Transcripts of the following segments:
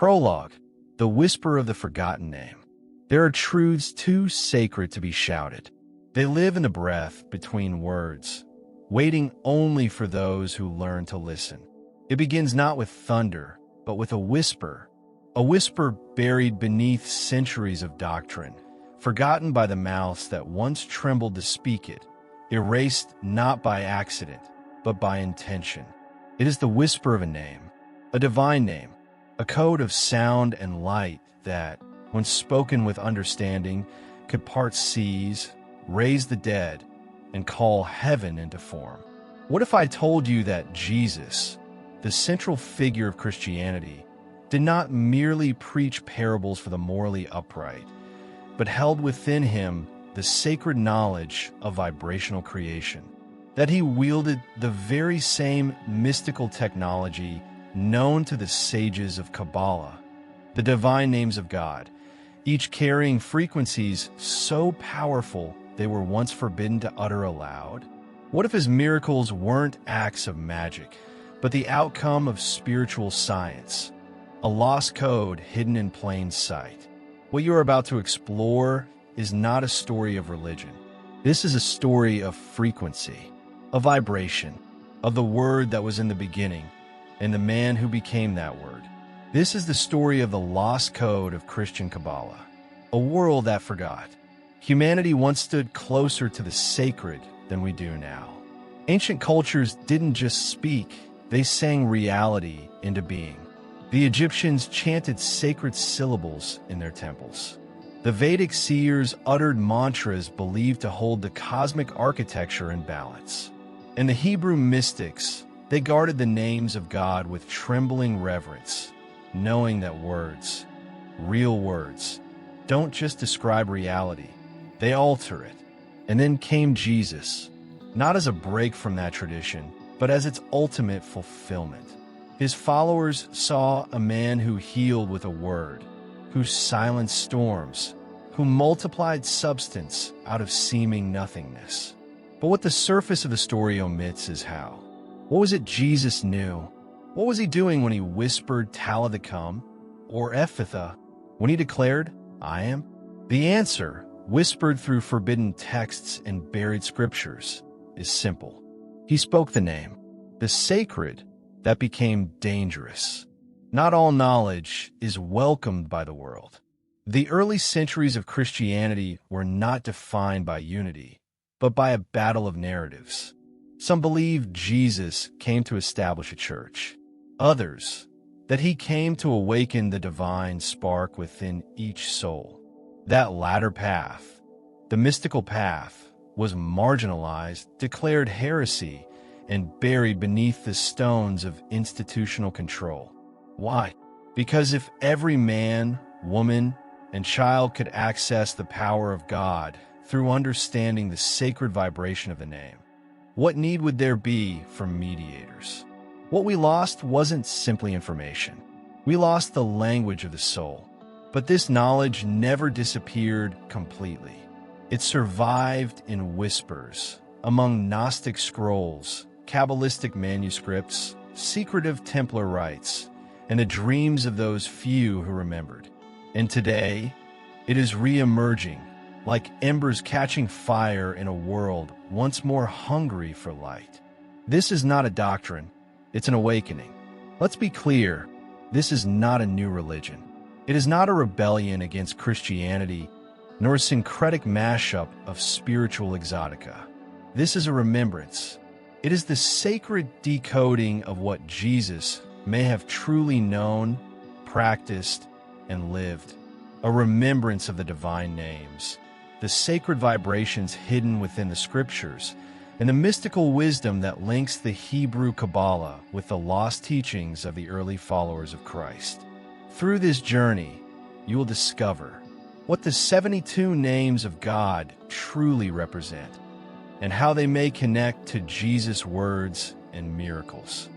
Prologue, the whisper of the forgotten name. There are truths too sacred to be shouted. They live in the breath between words, waiting only for those who learn to listen. It begins not with thunder, but with a whisper buried beneath centuries of doctrine, forgotten by the mouths that once trembled to speak it, erased not by accident, but by intention. It is the whisper of a name, a divine name, a code of sound and light that, when spoken with understanding, could part seas, raise the dead, and call heaven into form. What if I told you that Jesus, the central figure of Christianity, did not merely preach parables for the morally upright, but held within him the sacred knowledge of vibrational creation, that he wielded the very same mystical technology known to the sages of Cabala, the divine names of God, each carrying frequencies so powerful they were once forbidden to utter aloud? What if his miracles weren't acts of magic, but the outcome of spiritual science, a lost code hidden in plain sight? What you are about to explore is not a story of religion. This is a story of frequency, of vibration, of the word that was in the beginning, and the man who became that word. This is the story of the lost code of Christian Kabbalah, a world that forgot. Humanity once stood closer to the sacred than we do now. Ancient cultures didn't just speak, they sang reality into being. The Egyptians chanted sacred syllables in their temples. The Vedic seers uttered mantras believed to hold the cosmic architecture in balance. And the Hebrew mystics, they guarded the names of God with trembling reverence, knowing that words, real words, don't just describe reality, they alter it. And then came Jesus, not as a break from that tradition, but as its ultimate fulfillment. His followers saw a man who healed with a word, who silenced storms, who multiplied substance out of seeming nothingness. But what the surface of the story omits is how. What was it Jesus knew? What was he doing when he whispered Talitha Cum, or Ephatha, when he declared, I am? The answer, whispered through forbidden texts and buried scriptures, is simple. He spoke the name, the sacred, that became dangerous. Not all knowledge is welcomed by the world. The early centuries of Christianity were not defined by unity, but by a battle of narratives. Some believed Jesus came to establish a church. Others, that he came to awaken the divine spark within each soul. That latter path, the mystical path, was marginalized, declared heresy, and buried beneath the stones of institutional control. Why? Because if every man, woman, and child could access the power of God through understanding the sacred vibration of the name, what need would there be for mediators? What we lost wasn't simply information. We lost the language of the soul. But this knowledge never disappeared completely. It survived in whispers, among Gnostic scrolls, Kabbalistic manuscripts, secretive Templar rites, and the dreams of those few who remembered. And today, it is re-emerging, like embers catching fire in a world once more hungry for light. This is not a doctrine, it's an awakening. Let's be clear, this is not a new religion. It is not a rebellion against Christianity, nor a syncretic mashup of spiritual exotica. This is a remembrance. It is the sacred decoding of what Jesus may have truly known, practiced, and lived. A remembrance of the divine names, the sacred vibrations hidden within the scriptures, and the mystical wisdom that links the Hebrew Kabbalah with the lost teachings of the early followers of Christ. Through this journey, you will discover what the 72 names of God truly represent, and how they may connect to Jesus' words and miracles.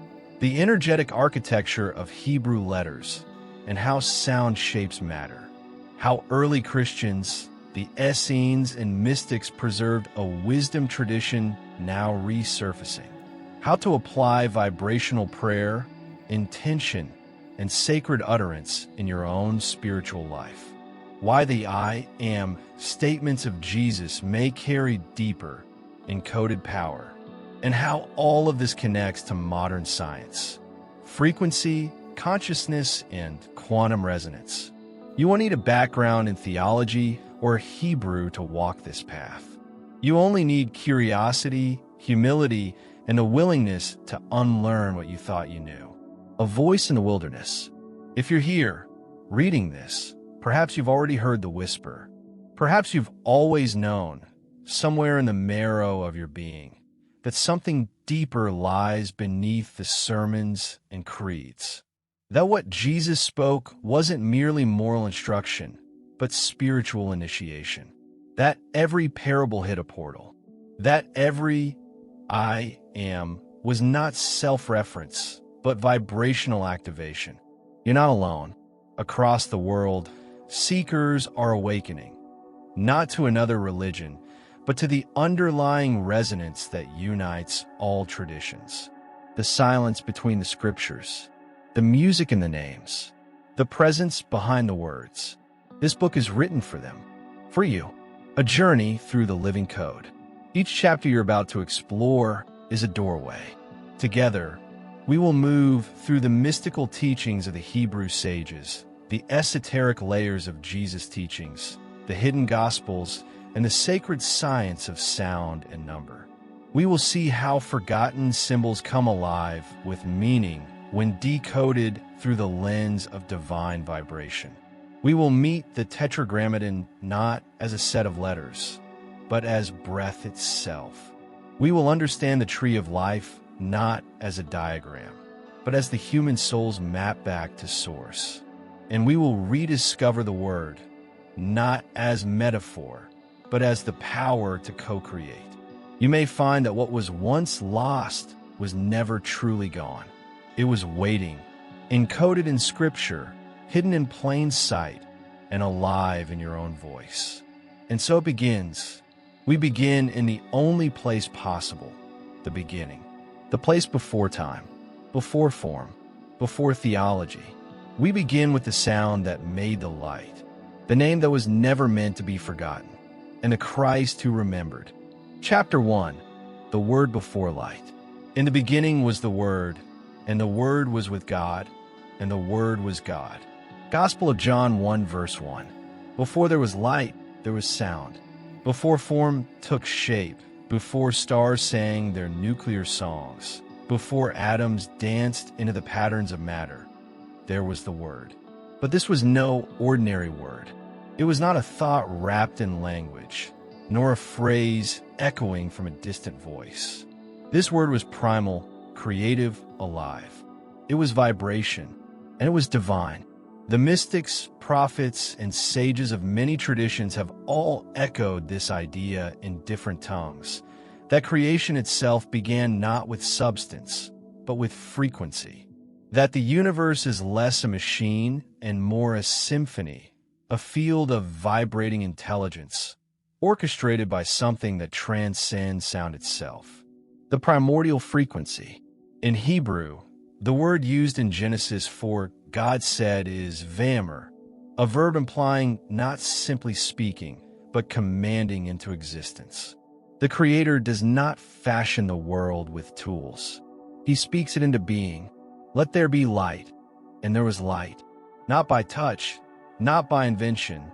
The energetic architecture of Hebrew letters, and how sound shapes matter. How early Christians, the Essenes and mystics, preserved a wisdom tradition now resurfacing. How to apply vibrational prayer, intention, and sacred utterance in your own spiritual life. Why the I am statements of Jesus may carry deeper, encoded power, and how all of this connects to modern science, frequency, consciousness, and quantum resonance. You won't need a background in theology or Hebrew to walk this path. You only need curiosity, humility, and a willingness to unlearn what you thought you knew. A voice in the wilderness. If you're here, reading this, perhaps you've already heard the whisper. Perhaps you've always known, somewhere in the marrow of your being, that something deeper lies beneath the sermons and creeds. That what Jesus spoke wasn't merely moral instruction, but spiritual initiation. That every parable hit a portal. That every I am was not self-reference, but vibrational activation. You're not alone. Across the world, seekers are awakening, not to another religion, but to the underlying resonance that unites all traditions. The silence between the scriptures, the music in the names, the presence behind the words. This book is written for them, for you. A journey through the living code. Each chapter you're about to explore is a doorway. Together, we will move through the mystical teachings of the Hebrew sages, the esoteric layers of Jesus' teachings, the hidden Gospels, and the sacred science of sound and number. We will see how forgotten symbols come alive with meaning when decoded through the lens of divine vibration. We will meet the tetragrammaton not as a set of letters, but as breath itself. We will understand the tree of life not as a diagram, but as the human soul's map back to source. And we will rediscover the word, not as metaphor, but as the power to co-create. You may find that what was once lost was never truly gone. It was waiting, encoded in scripture, hidden in plain sight, and alive in your own voice. And so it begins. We begin in the only place possible, the beginning. The place before time, before form, before theology. We begin with the sound that made the light, the name that was never meant to be forgotten, and the Christ who remembered. Chapter 1, the Word before light. In the beginning was the Word, and the Word was with God, and the Word was God. Gospel of John 1 verse 1. Before there was light, there was sound. Before form took shape, before stars sang their nuclear songs, before atoms danced into the patterns of matter, there was the Word. But this was no ordinary word. It was not a thought wrapped in language, nor a phrase echoing from a distant voice. This word was primal, creative, alive. It was vibration, and it was divine. The mystics, prophets, and sages of many traditions have all echoed this idea in different tongues, that creation itself began not with substance, but with frequency. That the universe is less a machine and more a symphony, a field of vibrating intelligence, orchestrated by something that transcends sound itself. The primordial frequency. In Hebrew, the word used in Genesis for God said is vamer, a verb implying not simply speaking, but commanding into existence. The Creator does not fashion the world with tools. He speaks it into being. Let there be light, and there was light, not by touch, not by invention,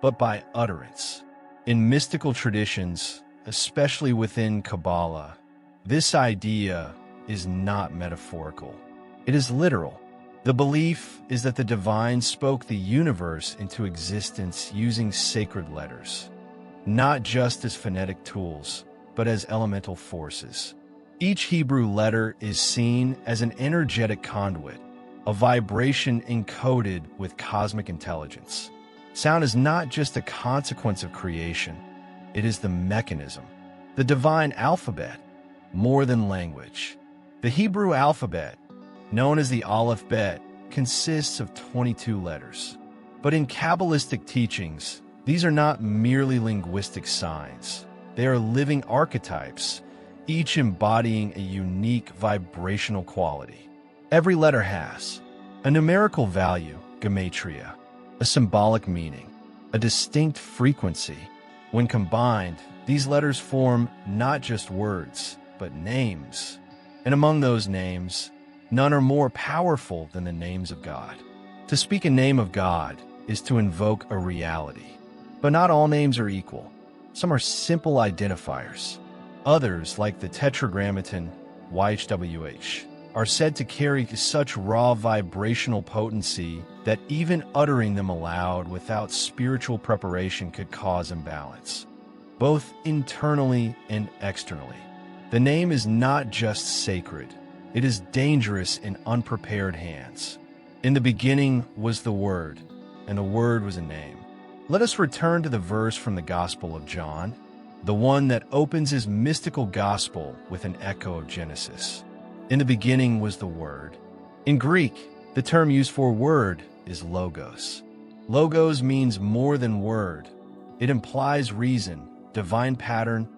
but by utterance. In mystical traditions, especially within Cabala, this idea is not metaphorical. It is literal. The belief is that the divine spoke the universe into existence using sacred letters, not just as phonetic tools, but as elemental forces. Each Hebrew letter is seen as an energetic conduit, a vibration encoded with cosmic intelligence. Sound is not just a consequence of creation, it is the mechanism. The divine alphabet, more than language. The Hebrew alphabet, known as the Aleph Bet, consists of 22 letters. But in Kabbalistic teachings, these are not merely linguistic signs. They are living archetypes, each embodying a unique vibrational quality. Every letter has A numerical value, gematria, a symbolic meaning, a distinct frequency. When combined, these letters form not just words, but names. And among those names, none are more powerful than the names of God. To speak a name of God is to invoke a reality. But not all names are equal. Some are simple identifiers. Others, like the tetragrammaton YHWH, are said to carry such raw vibrational potency that even uttering them aloud without spiritual preparation could cause imbalance, both internally and externally. The name is not just sacred, it is dangerous in unprepared hands. In the beginning was the Word, and the Word was a name. Let us return to the verse from the Gospel of John, the one that opens his mystical gospel with an echo of Genesis. In the beginning was the Word. In Greek, the term used for word is logos. Logos means more than word. It implies reason, divine pattern,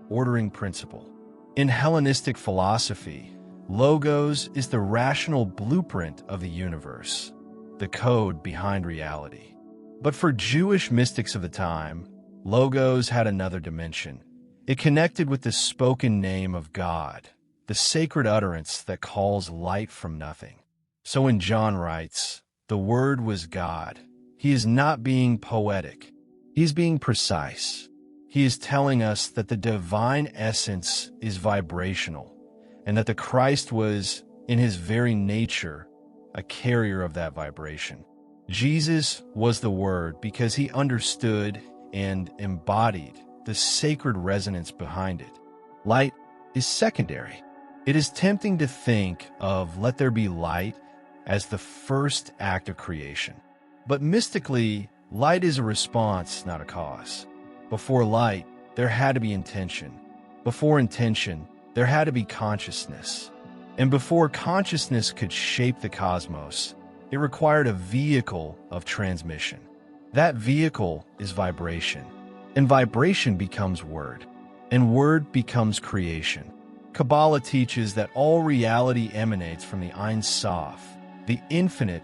ordering principle. In Hellenistic philosophy, logos is the rational blueprint of the universe, the code behind reality. But for Jewish mystics of the time, logos had another dimension. It connected with the spoken name of God, the sacred utterance that calls light from nothing. So when John writes, "The Word was God," he is not being poetic. He is being precise. He is telling us that the divine essence is vibrational, and that the Christ was, in his very nature, a carrier of that vibration. Jesus was the Word because he understood and embodied the sacred resonance behind it. Light is secondary. It is tempting to think of "let there be light" as the first act of creation. But mystically, light is a response, not a cause. Before light, there had to be intention. Before intention, there had to be consciousness. And before consciousness could shape the cosmos, it required a vehicle of transmission. That vehicle is vibration. And vibration becomes word. And word becomes creation. Cabala teaches that all reality emanates from the Ein Sof, the infinite,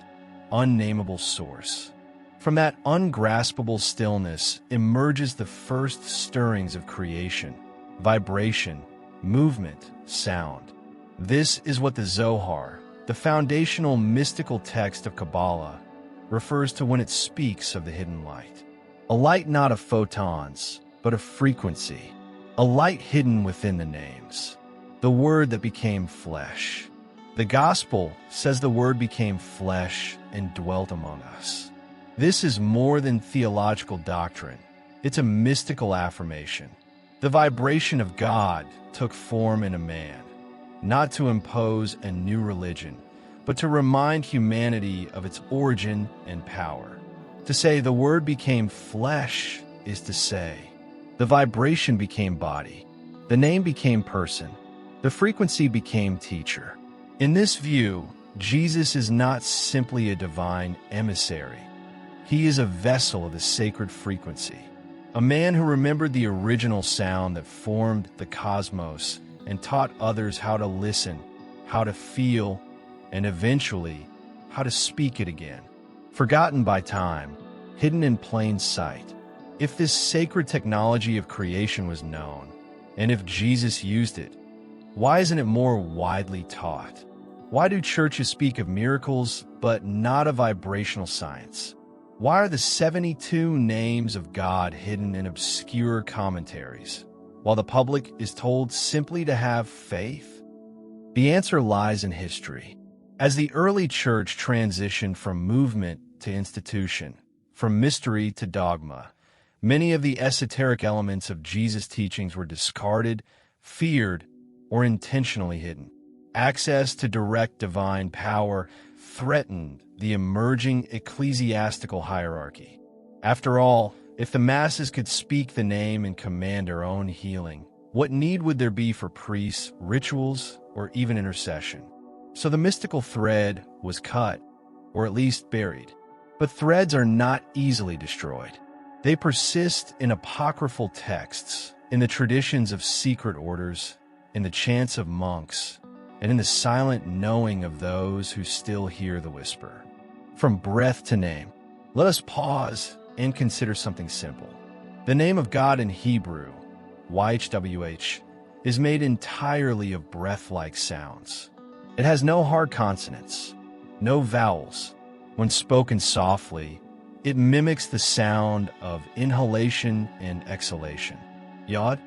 unnameable source. From that ungraspable stillness emerges the first stirrings of creation, vibration, movement, sound. This is what the Zohar, the foundational mystical text of Kabbalah, refers to when it speaks of the hidden light. A light not of photons, but of frequency. A light hidden within the names. The Word that became flesh. The Gospel says the Word became flesh and dwelt among us. This is more than theological doctrine. It's a mystical affirmation. The vibration of God took form in a man, not to impose a new religion, but to remind humanity of its origin and power. To say the Word became flesh is to say the vibration became body, the name became person, the frequency became teacher. In this view, Jesus is not simply a divine emissary. He is a vessel of the sacred frequency, a man who remembered the original sound that formed the cosmos and taught others how to listen, how to feel, and eventually, how to speak it again. Forgotten by time, hidden in plain sight. If this sacred technology of creation was known, and if Jesus used it, why isn't it more widely taught? Why do churches speak of miracles, but not a vibrational science? Why are the 72 names of God hidden in obscure commentaries, while the public is told simply to have faith? The answer lies in history. As the early church transitioned from movement to institution, from mystery to dogma, many of the esoteric elements of Jesus' teachings were discarded, feared, or intentionally hidden. Access to direct divine power threatened the emerging ecclesiastical hierarchy. After all, if the masses could speak the name and command their own healing, what need would there be for priests, rituals, or even intercession? So the mystical thread was cut, or at least buried. But threads are not easily destroyed. They persist in apocryphal texts, in the traditions of secret orders, in the chants of monks, and in the silent knowing of those who still hear the whisper. From breath to name, let us pause and consider something simple. The name of God in Hebrew, YHWH, is made entirely of breath-like sounds. It has no hard consonants, no vowels. When spoken softly, it mimics the sound of inhalation and exhalation. Yod,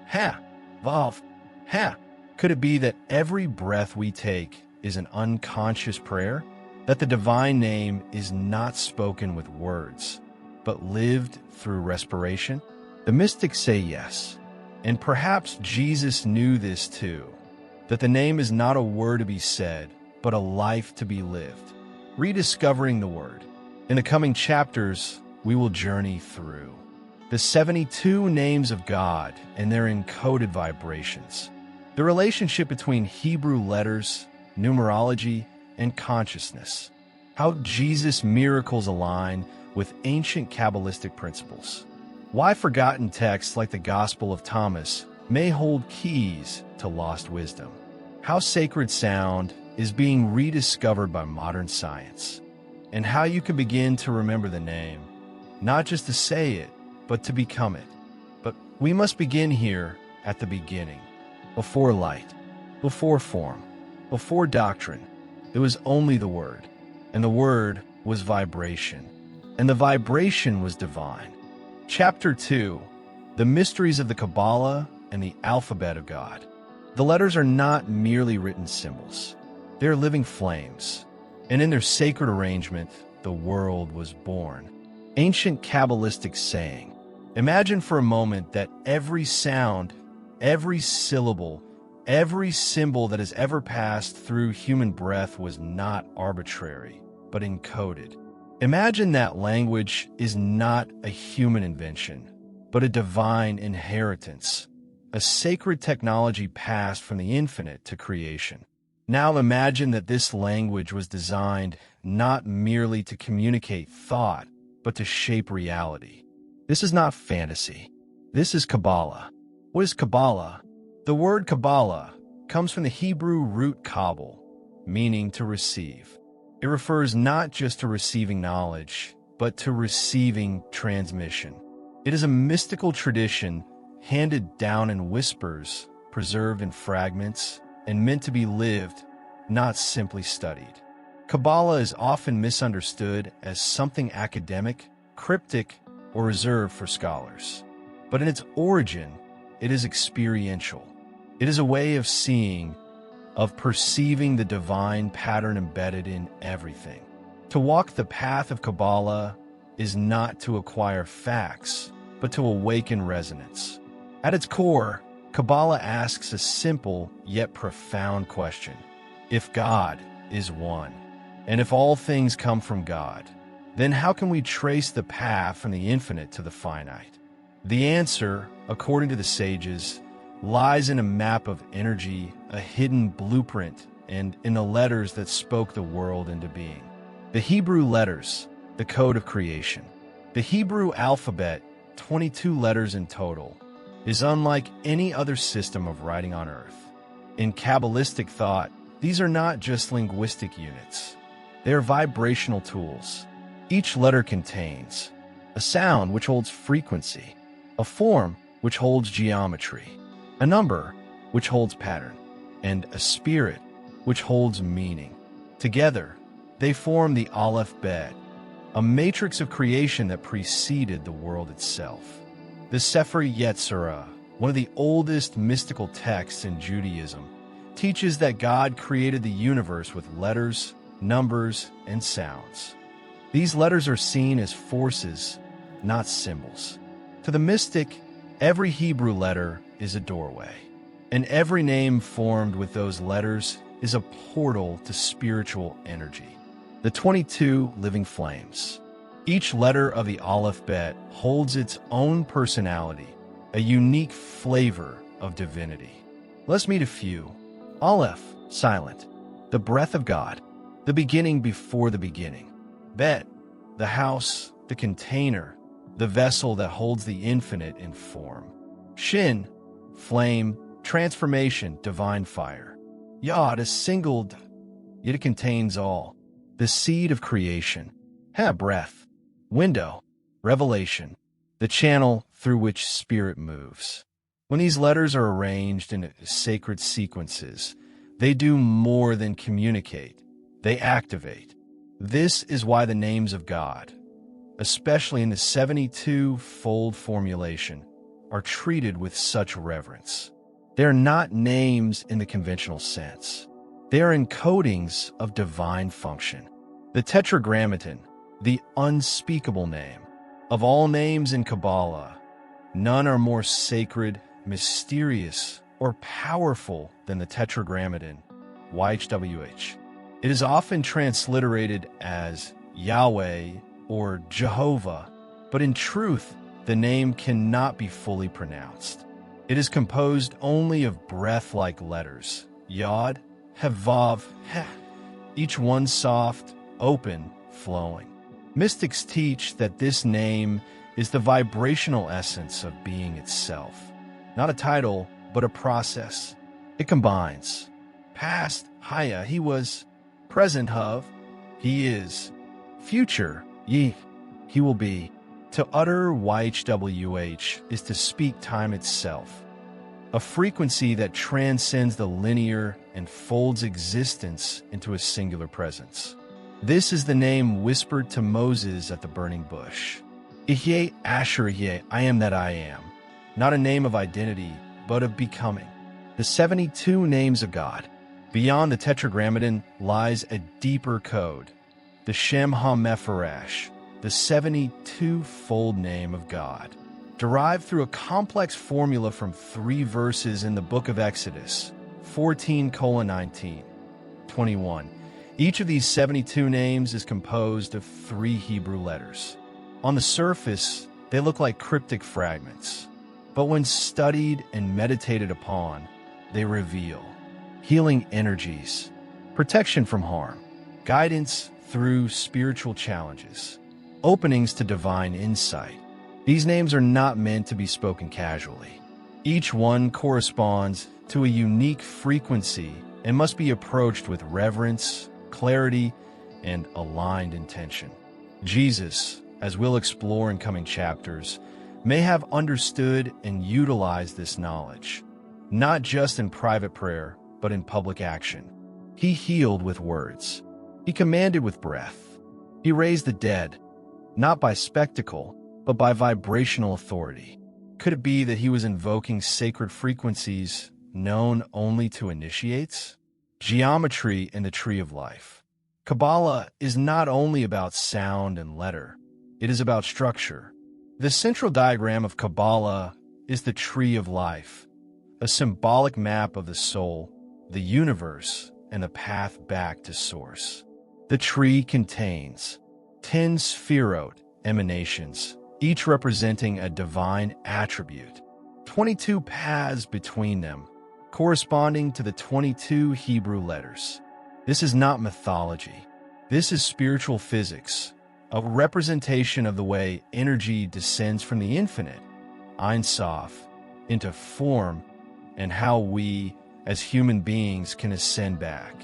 Ha, Vav, Ha. Could it be that every breath we take is an unconscious prayer? That the divine name is not spoken with words, but lived through respiration? The mystics say yes, and perhaps Jesus knew this too, that the name is not a word to be said, but a life to be lived. Rediscovering the word. In the coming chapters, we will journey through the 72 names of God and their encoded vibrations, the relationship between Hebrew letters, numerology, and consciousness, how Jesus' miracles align with ancient Kabbalistic principles, why forgotten texts like the Gospel of Thomas may hold keys to lost wisdom, how sacred sound is being rediscovered by modern science, and how you can begin to remember the name, not just to say it, but to become it. But we must begin here at the beginning, before light, before form, before doctrine. There was only the Word, and the Word was vibration, and the vibration was divine. Chapter 2, The Mysteries of the Cabala and the Alphabet of God. The letters are not merely written symbols. They are living flames, and in their sacred arrangement, the world was born. Ancient Kabbalistic saying. Imagine for a moment that every sound, every syllable, every symbol that has ever passed through human breath was not arbitrary, but encoded. Imagine that language is not a human invention, but a divine inheritance, a sacred technology passed from the infinite to creation. Now imagine that this language was designed not merely to communicate thought, but to shape reality. This is not fantasy. This is Kabbalah. What is Kabbalah? The word Kabbalah comes from the Hebrew root kabal, meaning to receive. It refers not just to receiving knowledge, but to receiving transmission. It is a mystical tradition handed down in whispers, preserved in fragments, and meant to be lived, not simply studied. Kabbalah is often misunderstood as something academic, cryptic, or reserved for scholars. But in its origin, it is experiential. It is a way of seeing, of perceiving the divine pattern embedded in everything. To walk the path of Kabbalah is not to acquire facts, but to awaken resonance. At its core, Kabbalah asks a simple yet profound question. If God is one, and if all things come from God, then how can we trace the path from the infinite to the finite? The answer, according to the sages, lies in a map of energy, a hidden blueprint, and in the letters that spoke the world into being. The Hebrew letters, the code of creation. The Hebrew alphabet, 22 letters in total, is unlike any other system of writing on earth. In Kabbalistic thought, these are not just linguistic units. They are vibrational tools. Each letter contains a sound which holds frequency, a form which holds geometry, a number which holds pattern, and a spirit which holds meaning. Together, they form the Aleph Bet, a matrix of creation that preceded the world itself. The Sefer Yetzirah, one of the oldest mystical texts in Judaism, teaches that God created the universe with letters, numbers, and sounds. These letters are seen as forces, not symbols. To the mystic, every Hebrew letter is a doorway, and every name formed with those letters is a portal to spiritual energy. The 22 living flames. Each letter of the Aleph Bet holds its own personality, a unique flavor of divinity. Let's meet a few. Aleph, silent, the breath of God, the beginning before the beginning. Bet, the house, the container, the vessel that holds the infinite in form. Shin, flame, transformation, divine fire. Yod is singled, yet it contains all. The seed of creation. Ha, breath. Window. Revelation. The channel through which spirit moves. When these letters are arranged in sacred sequences, they do more than communicate. They activate. This is why the names of God, especially in the 72-fold formulation, are treated with such reverence. They are not names in the conventional sense. They are encodings of divine function. The Tetragrammaton, the unspeakable name. Of all names in Kabbalah, none are more sacred, mysterious, or powerful than the Tetragrammaton, YHWH. It is often transliterated as Yahweh or Jehovah, but in truth, the name cannot be fully pronounced. It is composed only of breath-like letters, Yod, Hevav, Heh, each one soft, open, flowing. Mystics teach that this name is the vibrational essence of being itself. Not a title, but a process. It combines past, Haya, he was; present, Hav, he is; future, Ye, he will be. To utter YHWH is to speak time itself, a frequency that transcends the linear and folds existence into a singular presence. This is the name whispered to Moses at the burning bush. Ihyeh Asher Ihyeh, I am that I am. Not a name of identity, but of becoming. The 72 names of God. Beyond the Tetragrammaton lies a deeper code, the Shem HaMepharash, the 72-fold name of God, derived through a complex formula from 3 verses in the book of Exodus, 14:19, 21. Each of these 72 names is composed of 3 Hebrew letters. On the surface, they look like cryptic fragments, but when studied and meditated upon, they reveal healing energies, protection from harm, guidance through spiritual challenges, openings to divine insight. These names are not meant to be spoken casually. Each one corresponds to a unique frequency and must be approached with reverence, clarity, and aligned intention. Jesus, as we'll explore in coming chapters, may have understood and utilized this knowledge, not just in private prayer, but in public action. He healed with words. He commanded with breath. He raised the dead, not by spectacle, but by vibrational authority. Could it be that he was invoking sacred frequencies known only to initiates? Geometry in the tree of life. Cabala is not only about sound and letter, it is about structure. The central diagram of Cabala is the tree of life, a symbolic map of the soul, the universe, and the path back to source. The tree contains 10 spheroid emanations, each representing a divine attribute, 22 paths between them, corresponding to the 22 Hebrew letters. This is not mythology. This is spiritual physics, a representation of the way energy descends from the infinite, Ein Sof, into form, and how we, as human beings, can ascend back.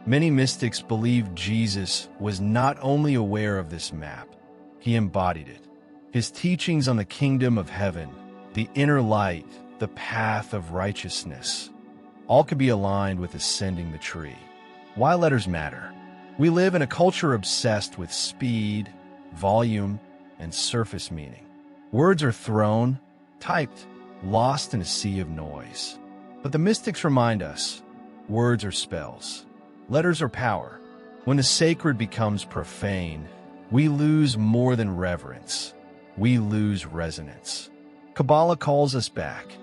Many mystics believe Jesus was not only aware of this map, he embodied it. His teachings on the kingdom of heaven, the inner light, the path of righteousness, all could be aligned with ascending the tree. Why letters matter? We live in a culture obsessed with speed, volume, and surface meaning. Words are thrown, typed, lost in a sea of noise. But the mystics remind us, words are spells. Letters are power. When the sacred becomes profane, we lose more than reverence. We lose resonance. Kabbalah calls us back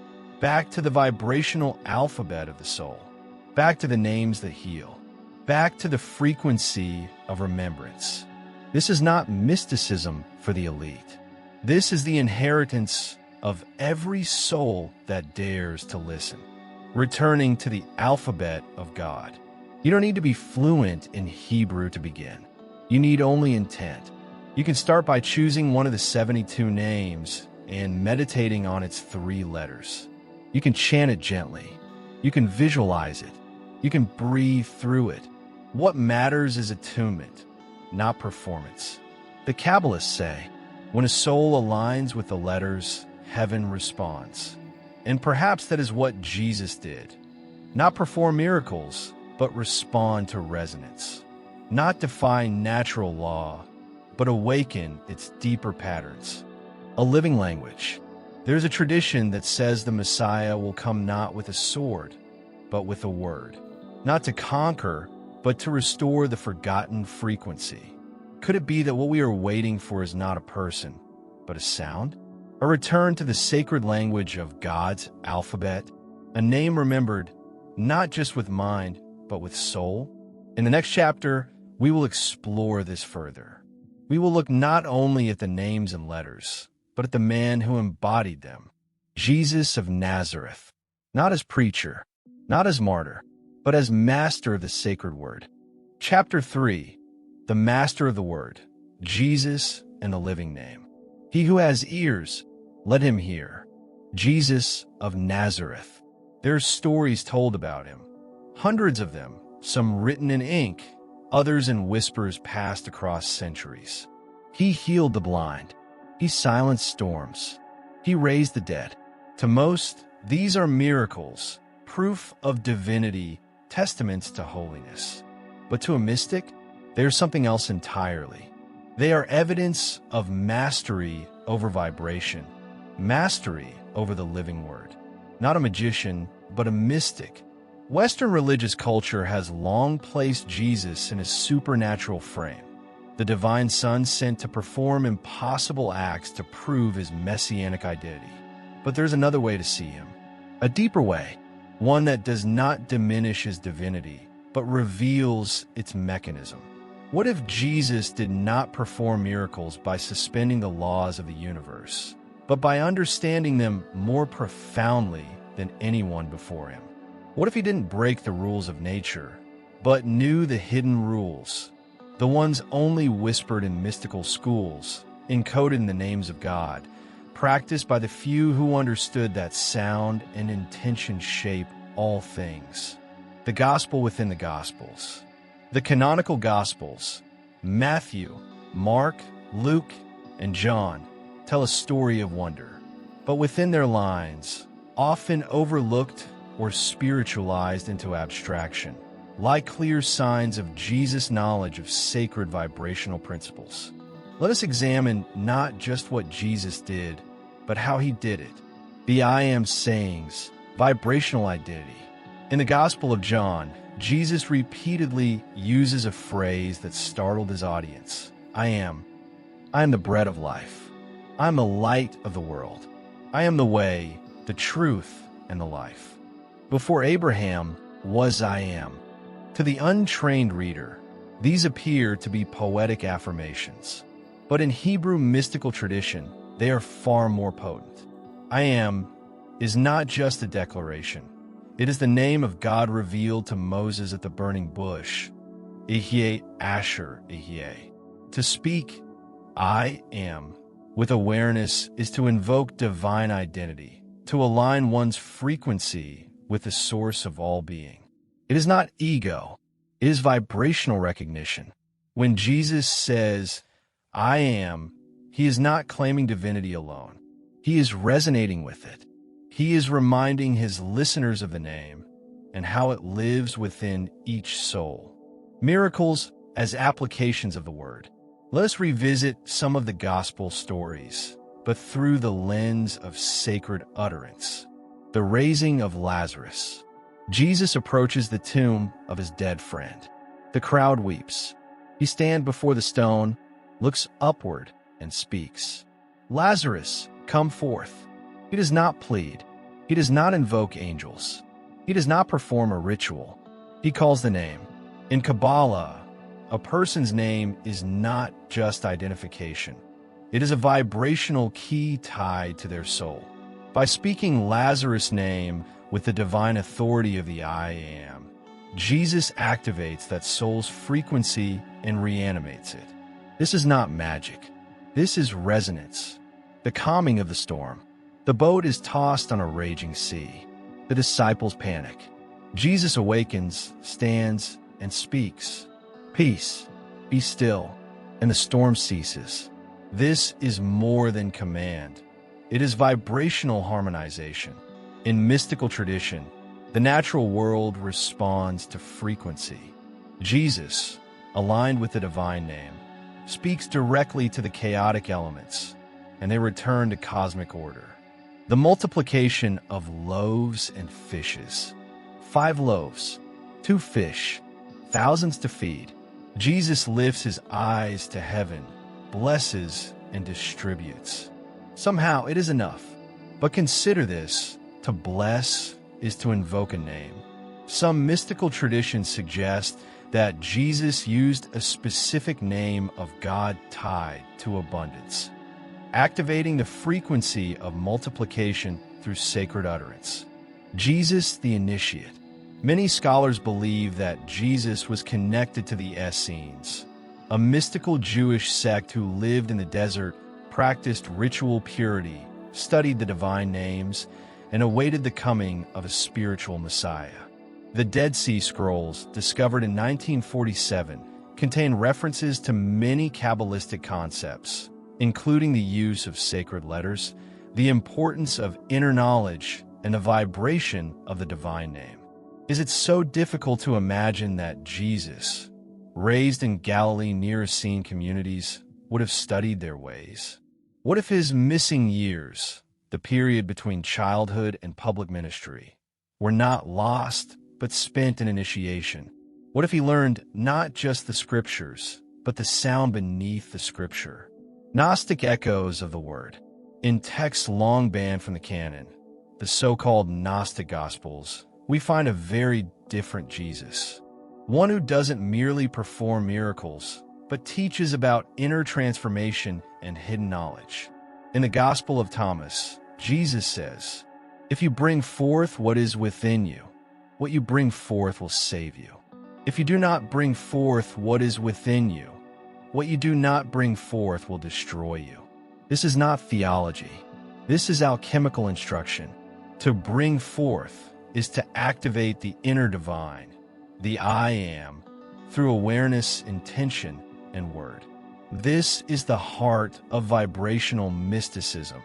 to the vibrational alphabet of the soul, back to the names that heal, back to the frequency of remembrance. This is not mysticism for the elite. This is the inheritance of every soul that dares to listen, returning to the alphabet of God. You don't need to be fluent in Hebrew to begin. You need only intent. You can start by choosing one of the 72 names and meditating on its 3 letters. You can chant it gently. You can visualize it. You can breathe through it. What matters is attunement, not performance. The Kabbalists say, when a soul aligns with the letters, heaven responds. And perhaps that is what Jesus did. Not perform miracles, but respond to resonance. Not defy natural law, but awaken its deeper patterns. A living language. There's a tradition that says the Messiah will come not with a sword, but with a word. Not to conquer, but to restore the forgotten frequency. Could it be that what we are waiting for is not a person, but a sound? A return to the sacred language of God's alphabet? A name remembered, not just with mind, but with soul? In the next chapter, we will explore this further. We will look not only at the names and letters, but at the man who embodied them, Jesus of Nazareth, not as preacher, not as martyr, but as master of the sacred word. Chapter 3, the master of the word, Jesus and the living name. He who has ears, let him hear. Jesus of Nazareth. There are stories told about him, hundreds of them, some written in ink, others in whispers passed across centuries. He healed the blind. He silenced storms. He raised the dead. To most, these are miracles, proof of divinity, testaments to holiness. But to a mystic, they are something else entirely. They are evidence of mastery over vibration, mastery over the living word. Not a magician, but a mystic. Western religious culture has long placed Jesus in a supernatural frame, the divine Son sent to perform impossible acts to prove his messianic identity. But there's another way to see him, a deeper way, one that does not diminish his divinity, but reveals its mechanism. What if Jesus did not perform miracles by suspending the laws of the universe, but by understanding them more profoundly than anyone before him? What if he didn't break the rules of nature, but knew the hidden rules, the ones only whispered in mystical schools, encoded in the names of God, practiced by the few who understood that sound and intention shape all things? The Gospel within the Gospels. The canonical Gospels, Matthew, Mark, Luke, and John, tell a story of wonder, but within their lines, often overlooked or spiritualized into abstraction, lie clear signs of Jesus' knowledge of sacred vibrational principles. Let us examine not just what Jesus did, but how he did it. The I am sayings, vibrational identity. In the Gospel of John, Jesus repeatedly uses a phrase that startled his audience. I am the bread of life. I am the light of the world. I am the way, the truth, and the life. Before Abraham was I am. To the untrained reader, these appear to be poetic affirmations. But in Hebrew mystical tradition, they are far more potent. I am is not just a declaration. It is the name of God revealed to Moses at the burning bush. Ehyeh Asher Ehyeh. To speak, I am, with awareness is to invoke divine identity, to align one's frequency with the source of all being. It is not ego, it is vibrational recognition. When Jesus says, I am, he is not claiming divinity alone. He is resonating with it. He is reminding his listeners of the name and how it lives within each soul. Miracles as applications of the word. Let us revisit some of the gospel stories, but through the lens of sacred utterance. The raising of Lazarus. Jesus approaches the tomb of his dead friend. The crowd weeps. He stands before the stone, looks upward, and speaks. Lazarus, come forth. He does not plead. He does not invoke angels. He does not perform a ritual. He calls the name. In Cabala, a person's name is not just identification. It is a vibrational key tied to their soul. By speaking Lazarus' name with the divine authority of the I am, Jesus activates that soul's frequency and reanimates it. This is not magic. This is resonance, the calming of the storm. The boat is tossed on a raging sea. The disciples panic. Jesus awakens, stands, and speaks. Peace, be still, and the storm ceases. This is more than command. It is vibrational harmonization. In mystical tradition, the natural world responds to frequency. Jesus, aligned with the divine name, speaks directly to the chaotic elements, and they return to cosmic order. The multiplication of loaves and fishes. 5 loaves, 2 fish, thousands to feed. Jesus lifts his eyes to heaven, blesses, and distributes. Somehow it is enough. But consider this, to bless is to invoke a name. Some mystical traditions suggest that Jesus used a specific name of God tied to abundance, activating the frequency of multiplication through sacred utterance. Jesus the Initiate. Many scholars believe that Jesus was connected to the Essenes, a mystical Jewish sect who lived in the desert, practiced ritual purity, studied the divine names, and awaited the coming of a spiritual Messiah. The Dead Sea Scrolls, discovered in 1947, contain references to many Kabbalistic concepts, including the use of sacred letters, the importance of inner knowledge, and the vibration of the divine name. Is it so difficult to imagine that Jesus, raised in Galilee near Essene communities, would have studied their ways? What if his missing years, the period between childhood and public ministry, were not lost but spent in initiation? What if he learned not just the scriptures, but the sound beneath the scripture? Gnostic echoes of the word. In texts long banned from the canon, the so-called Gnostic Gospels, we find a very different Jesus. One who doesn't merely perform miracles, but teaches about inner transformation and hidden knowledge. In the Gospel of Thomas, Jesus says, "If you bring forth what is within you, what you bring forth will save you. If you do not bring forth what is within you, what you do not bring forth will destroy you." This is not theology. This is alchemical instruction. To bring forth is to activate the inner divine, the I Am, through awareness, intention, and word. This is the heart of vibrational mysticism,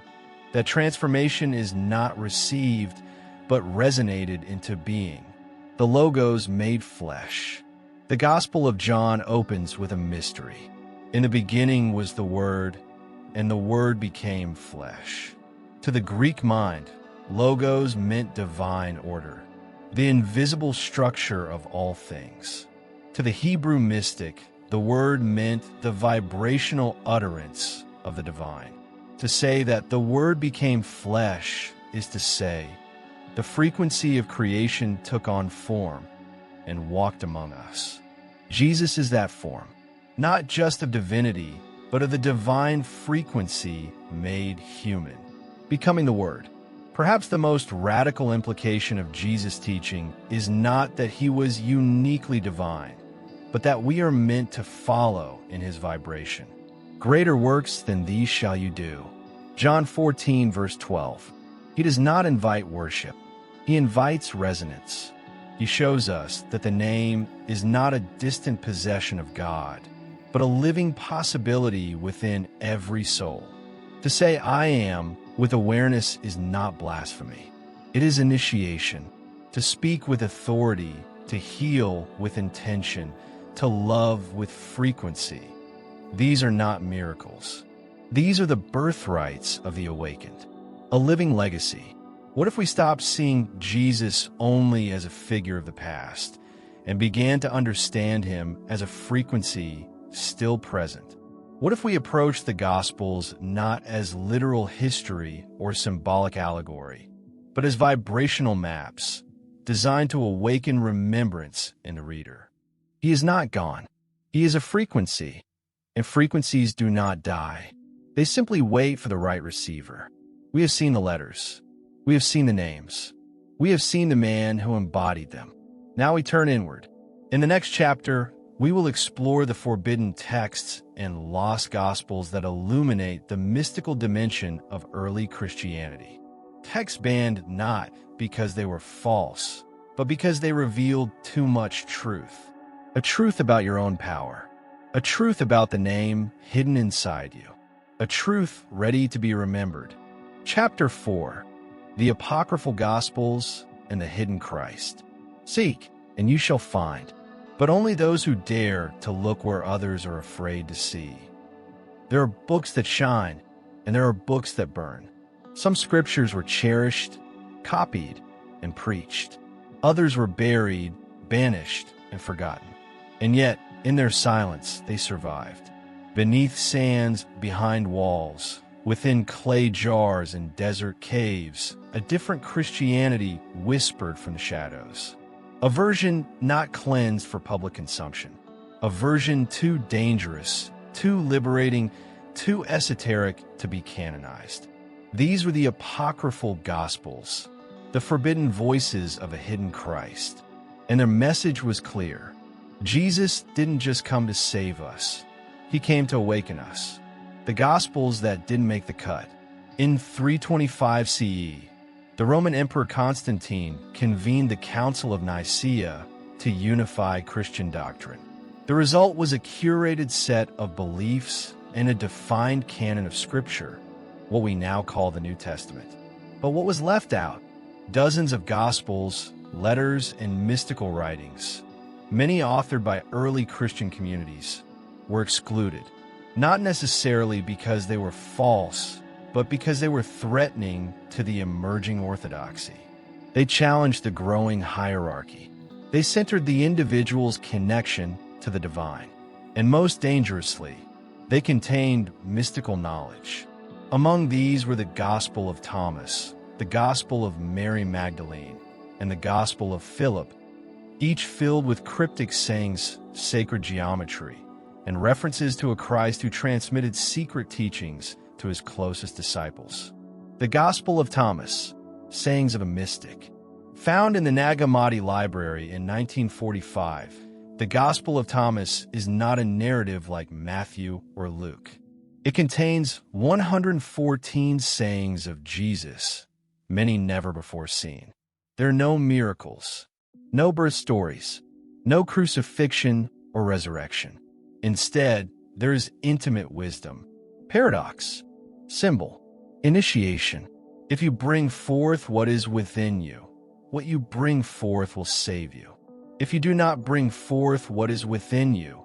that transformation is not received, but resonated into being. The Logos made flesh. The Gospel of John opens with a mystery. In the beginning was the Word, and the Word became flesh. To the Greek mind, Logos meant divine order, the invisible structure of all things. To the Hebrew mystic, the word meant the vibrational utterance of the divine. To say that the Word became flesh is to say, the frequency of creation took on form and walked among us. Jesus is that form, not just of divinity, but of the divine frequency made human, becoming the Word. Perhaps the most radical implication of Jesus' teaching is not that he was uniquely divine, but that we are meant to follow in his vibration. Greater works than these shall you do. John 14, verse 12. He does not invite worship. He invites resonance. He shows us that the name is not a distant possession of God, but a living possibility within every soul. To say I am with awareness is not blasphemy. It is initiation. To speak with authority, to heal with intention, to love with frequency. These are not miracles. These are the birthrights of the awakened, a living legacy. What if we stopped seeing Jesus only as a figure of the past and began to understand him as a frequency still present? What if we approached the Gospels not as literal history or symbolic allegory, but as vibrational maps designed to awaken remembrance in the reader? He is not gone. He is a frequency, and frequencies do not die. They simply wait for the right receiver. We have seen the letters. We have seen the names. We have seen the man who embodied them. Now we turn inward. In the next chapter, we will explore the forbidden texts and lost gospels that illuminate the mystical dimension of early Christianity. Texts banned not because they were false, but but because they revealed too much truth. A truth about your own power. A truth about the name hidden inside you. A truth ready to be remembered. Chapter 4. The Apocryphal Gospels and the Hidden Christ. Seek, and you shall find, but only those who dare to look where others are afraid to see. There are books that shine, and there are books that burn. Some scriptures were cherished, copied, and preached. Others were buried, banished, and forgotten. And yet, in their silence, they survived. Beneath sands, behind walls, within clay jars and desert caves, a different Christianity whispered from the shadows. A version not cleansed for public consumption. A version too dangerous, too liberating, too esoteric to be canonized. These were the Apocryphal Gospels, the forbidden voices of a hidden Christ. And their message was clear. Jesus didn't just come to save us. He came to awaken us. The Gospels that didn't make the cut. In 325 CE, the Roman Emperor Constantine convened the Council of Nicaea to unify Christian doctrine. The result was a curated set of beliefs and a defined canon of Scripture, what we now call the New Testament. But what was left out? Dozens of Gospels, letters, and mystical writings, many authored by early Christian communities, were excluded, not necessarily because they were false, but because they were threatening to the emerging orthodoxy. They challenged the growing hierarchy. They centered the individual's connection to the divine. And most dangerously, they contained mystical knowledge. Among these were the Gospel of Thomas, the Gospel of Mary Magdalene, and the Gospel of Philip, each filled with cryptic sayings, sacred geometry, and references to a Christ who transmitted secret teachings to his closest disciples. The Gospel of Thomas, sayings of a mystic. Found in the Nag Hammadi Library in 1945, the Gospel of Thomas is not a narrative like Matthew or Luke. It contains 114 sayings of Jesus, many never before seen. There are no miracles, no birth stories, no crucifixion or resurrection. Instead, there is intimate wisdom, paradox, symbol, initiation. If you bring forth what is within you, what you bring forth will save you. If you do not bring forth what is within you,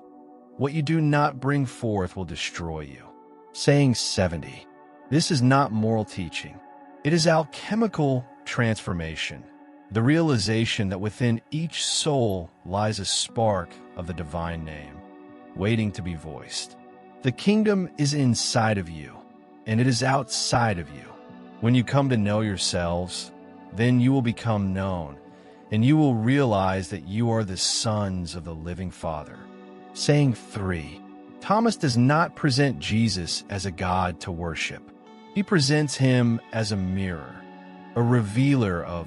what you do not bring forth will destroy you. Saying 70. This is not moral teaching. It is alchemical transformation, the realization that within each soul lies a spark of the divine name, waiting to be voiced. The kingdom is inside of you, and it is outside of you. When you come to know yourselves, then you will become known, and you will realize that you are the sons of the living Father. Saying 3. Thomas does not present Jesus as a God to worship. He presents him as a mirror, a revealer of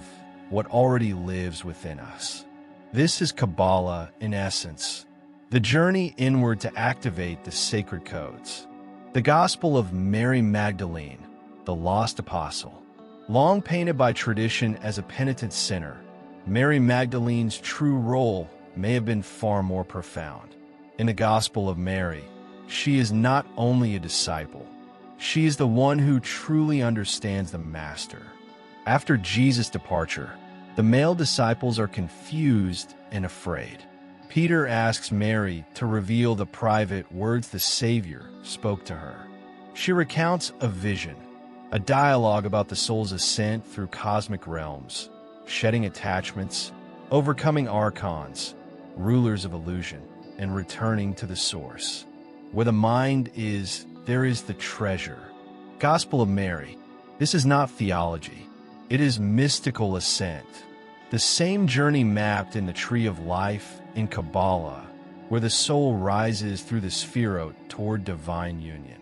what already lives within us. This is Cabala in essence, the journey inward to activate the sacred codes. The Gospel of Mary Magdalene, the lost apostle. Long painted by tradition as a penitent sinner, Mary Magdalene's true role may have been far more profound. In the Gospel of Mary, she is not only a disciple, she is the one who truly understands the Master. After Jesus' departure, the male disciples are confused and afraid. Peter asks Mary to reveal the private words the Savior spoke to her. She recounts a vision, a dialogue about the soul's ascent through cosmic realms, shedding attachments, overcoming archons, rulers of illusion, and returning to the source. Where the mind is, there is the treasure. Gospel of Mary. This is not theology. It is mystical ascent. The same journey mapped in the Tree of Life in Cabala, where the soul rises through the Sephirot toward divine union.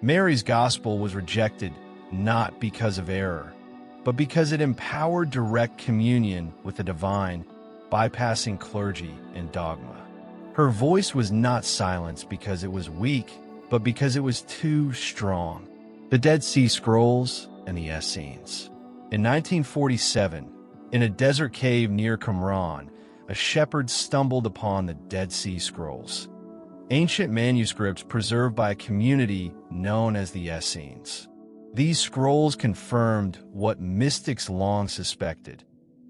Mary's gospel was rejected not because of error, but because it empowered direct communion with the divine, bypassing clergy and dogma. Her voice was not silenced because it was weak, but because it was too strong. The Dead Sea Scrolls and the Essenes. In 1947, In a desert cave near Qumran, a shepherd stumbled upon the Dead Sea Scrolls, ancient manuscripts preserved by a community known as the Essenes. These scrolls confirmed what mystics long suspected.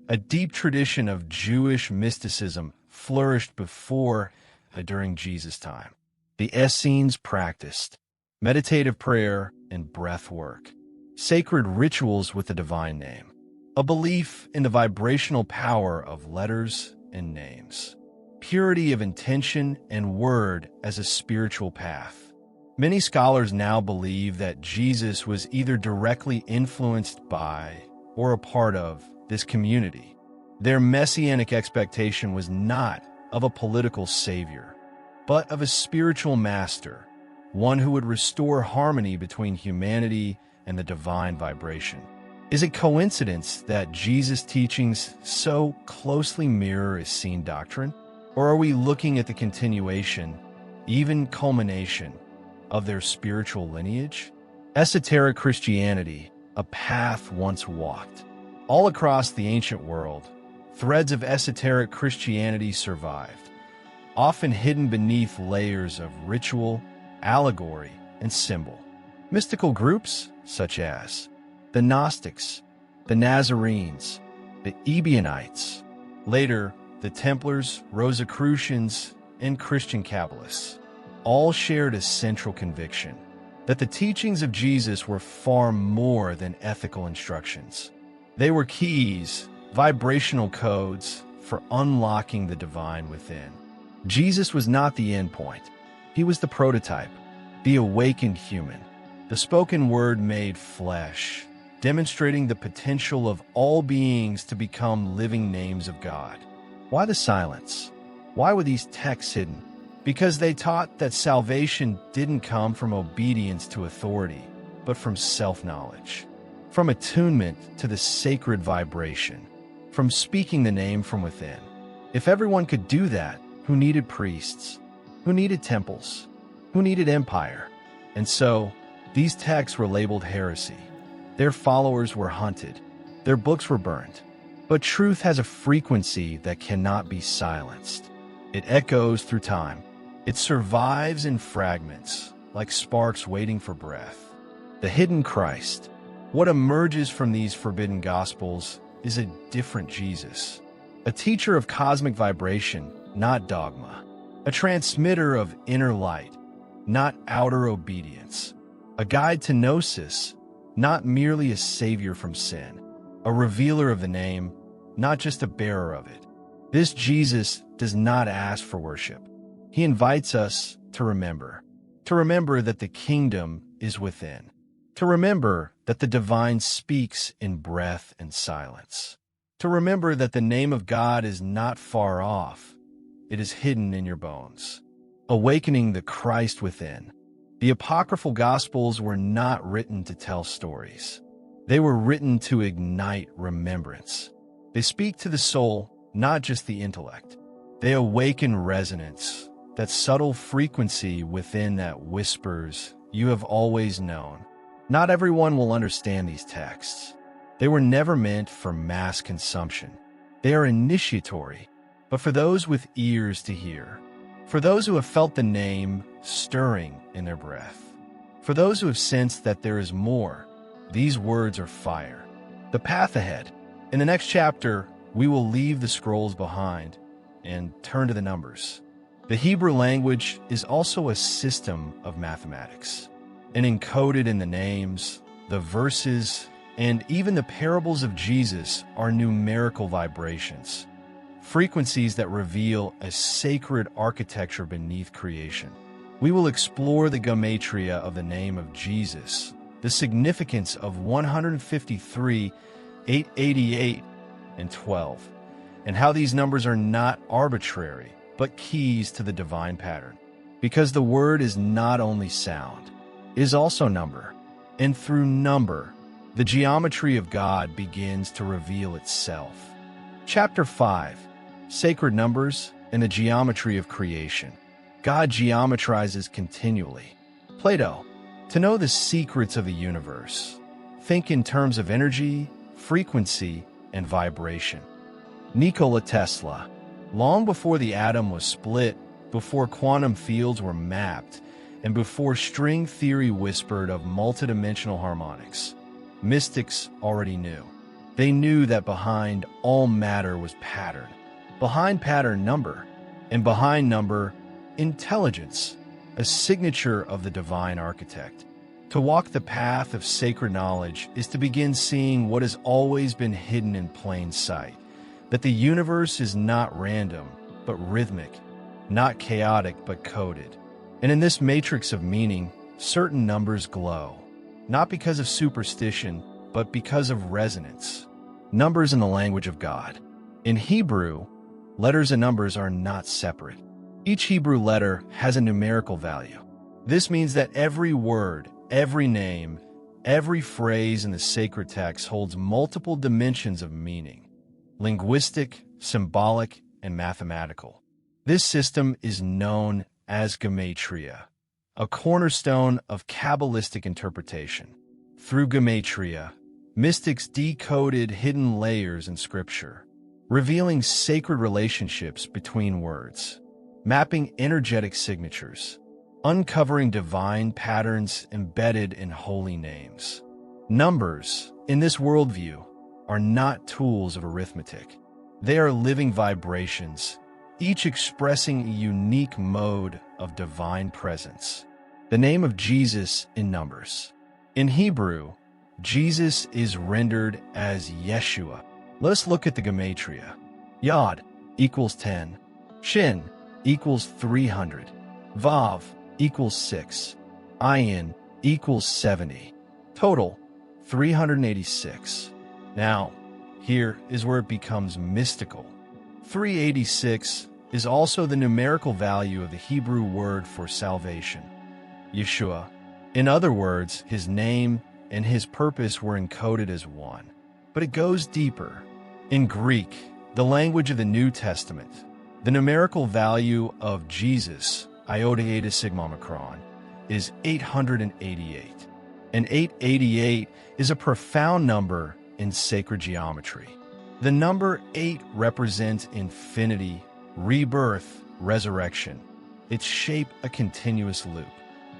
A deep tradition of Jewish mysticism flourished before and during Jesus' time. The Essenes practiced meditative prayer and breath work, sacred rituals with the divine name, a belief in the vibrational power of letters and names, purity of intention and word as a spiritual path. Many scholars now believe that Jesus was either directly influenced by or a part of this community. Their messianic expectation was not of a political savior, but of a spiritual master, one who would restore harmony between humanity and the divine vibration. Is it coincidence that Jesus' teachings so closely mirror Essene doctrine? Or are we looking at the continuation, even culmination, of their spiritual lineage? Esoteric Christianity, a path once walked. All across the ancient world, threads of esoteric Christianity survived, often hidden beneath layers of ritual, allegory, and symbol. Mystical groups such as the Gnostics, the Nazarenes, the Ebionites, later the Templars, Rosicrucians, and Christian Kabbalists, all shared a central conviction that the teachings of Jesus were far more than ethical instructions. They were keys, vibrational codes for unlocking the divine within. Jesus was not the endpoint. He was the prototype, the awakened human, the spoken word made flesh, demonstrating the potential of all beings to become living names of God. Why the silence? Why were these texts hidden? Because they taught that salvation didn't come from obedience to authority, but from self-knowledge, from attunement to the sacred vibration, from speaking the name from within. If everyone could do that, who needed priests? Who needed temples? Who needed empire? And so, these texts were labeled heresy. Their followers were hunted. Their books were burned. But truth has a frequency that cannot be silenced. It echoes through time. It survives in fragments, like sparks waiting for breath. The hidden Christ. What emerges from these forbidden Gospels is a different Jesus. A teacher of cosmic vibration, not dogma. A transmitter of inner light, not outer obedience. A guide to gnosis, not merely a savior from sin. A revealer of the name, not just a bearer of it. This Jesus does not ask for worship. He invites us to remember that the kingdom is within, to remember that the divine speaks in breath and silence, to remember that the name of God is not far off, it is hidden in your bones. Awakening the Christ within. The Apocryphal Gospels were not written to tell stories. They were written to ignite remembrance. They speak to the soul, not just the intellect. They awaken resonance, that subtle frequency within that whispers, "You have always known." Not everyone will understand these texts. They were never meant for mass consumption. They are initiatory, but for those with ears to hear. For those who have felt the name stirring in their breath. For those who have sensed that there is more, these words are fire. The path ahead. In the next chapter, we will leave the scrolls behind and turn to the numbers. The Hebrew language is also a system of mathematics, and encoded in the names, the verses, and even the parables of Jesus are numerical vibrations, frequencies that reveal a sacred architecture beneath creation. We will explore the gematria of the name of Jesus, the significance of 153, 888, and 12, and how these numbers are not arbitrary, but keys to the divine pattern. Because the word is not only sound, it is also number, and through number, the geometry of God begins to reveal itself. Chapter 5, Sacred Numbers and the Geometry of Creation. God geometrizes continually. Plato, to know the secrets of the universe, think in terms of energy, frequency, and vibration. Nikola Tesla, long before the atom was split, before quantum fields were mapped, and before string theory whispered of multidimensional harmonics, mystics already knew. They knew that behind all matter was pattern, behind pattern number, and behind number, intelligence, a signature of the divine architect. To walk the path of sacred knowledge is to begin seeing what has always been hidden in plain sight, that the universe is not random, but rhythmic, not chaotic, but coded. And in this matrix of meaning, certain numbers glow, not because of superstition, but because of resonance. Numbers in the language of God. In Hebrew, letters and numbers are not separate. Each Hebrew letter has a numerical value. This means that every word, every name, every phrase in the sacred text holds multiple dimensions of meaning: linguistic, symbolic, and mathematical. This system is known as gematria, a cornerstone of Kabbalistic interpretation. Through gematria, mystics decoded hidden layers in Scripture, revealing sacred relationships between words, mapping energetic signatures, uncovering divine patterns embedded in holy names. Numbers, in this worldview, are not tools of arithmetic. They are living vibrations, each expressing a unique mode of divine presence. The name of Jesus in numbers. In Hebrew, Jesus is rendered as Yeshua. Let us look at the gematria. Yod equals 10. Shin equals 300. Vav equals 6. Ayin equals 70. Total, 386. Now, here is where it becomes mystical. 386 is also the numerical value of the Hebrew word for salvation, Yeshua. In other words, his name and his purpose were encoded as one. But it goes deeper. In Greek, the language of the New Testament, the numerical value of Jesus, iota eta sigma omicron, is 888. And 888 is a profound number in sacred geometry. The number 8 represents infinity, rebirth, resurrection. Its shape a continuous loop.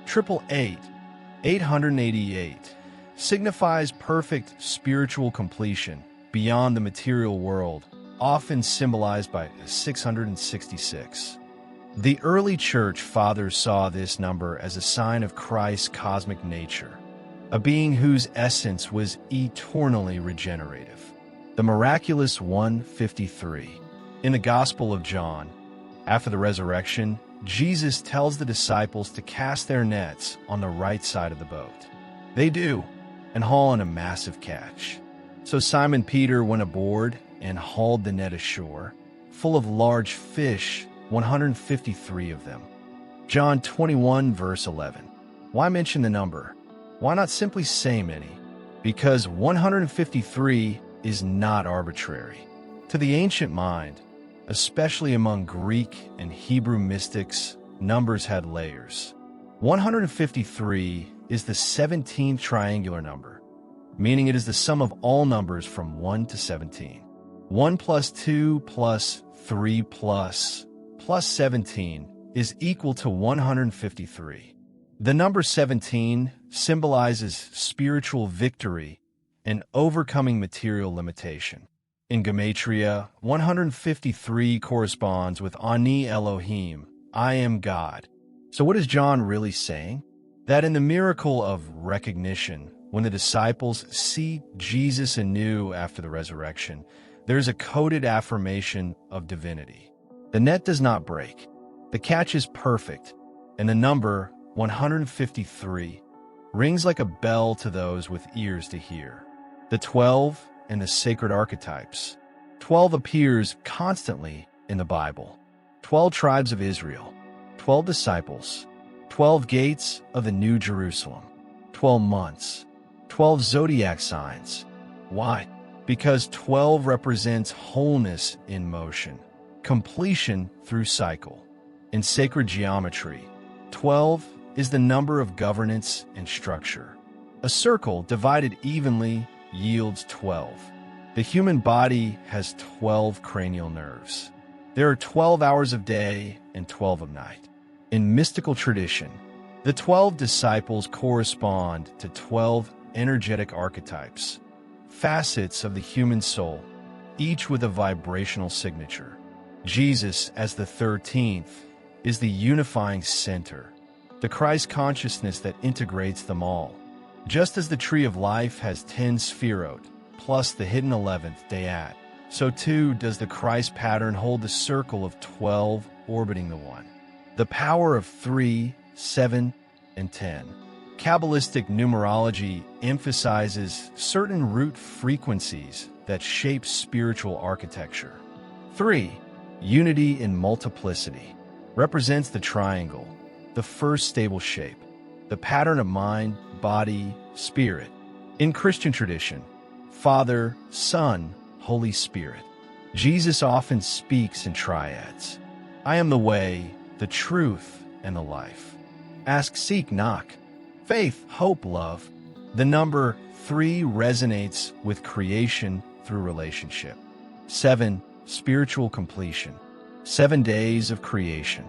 888, 888, signifies perfect spiritual completion beyond the material world, often symbolized by 666. The early church fathers saw this number as a sign of Christ's cosmic nature, a being whose essence was eternally regenerative. The miraculous 153. In the Gospel of John, after the resurrection, Jesus tells the disciples to cast their nets on the right side of the boat. They do, and haul in a massive catch. So Simon Peter went aboard and hauled the net ashore, full of large fish, 153 of them. John 21, verse 11. Why mention the number? Why not simply say many? Because 153 is not arbitrary. To the ancient mind, especially among Greek and Hebrew mystics, numbers had layers. 153 is the 17th triangular number, meaning it is the sum of all numbers from 1 to 17. 1 plus 2 plus 3 plus 17 is equal to 153. The number 17 symbolizes spiritual victory and overcoming material limitation. In gematria, 153 corresponds with Ani Elohim, I am God. So what is John really saying? That in the miracle of recognition, when the disciples see Jesus anew after the resurrection, there's a coded affirmation of divinity. The net does not break. The catch is perfect, and the number 153 rings like a bell to those with ears to hear. The 12 and the sacred archetypes. 12 appears constantly in the Bible. 12 tribes of Israel, 12 disciples, 12 gates of the New Jerusalem, 12 months, 12 zodiac signs. Why? Because 12 represents wholeness in motion, completion through cycle. In sacred geometry, 12 is the number of governance and structure. A circle divided evenly yields 12. The human body has 12 cranial nerves. There are 12 hours of day and 12 of night. In mystical tradition, the 12 disciples correspond to 12 energetic archetypes, facets of the human soul, each with a vibrational signature. Jesus, as the 13th, is the unifying center, the Christ consciousness that integrates them all. Just as the tree of life has 10 sephirot, plus the hidden 11th dayat, so too does the Christ pattern hold the circle of 12 orbiting the One. The power of 3, 7, and 10. Kabbalistic numerology emphasizes certain root frequencies that shape spiritual architecture. 3. Unity in multiplicity represents the triangle, the first stable shape, the pattern of mind, body, spirit. In Christian tradition, Father, Son, Holy Spirit. Jesus often speaks in triads. I am the way, the truth, and the life. Ask, seek, knock. Faith, hope, love. The number 3 resonates with creation through relationship. 7. Spiritual completion. 7 days of creation.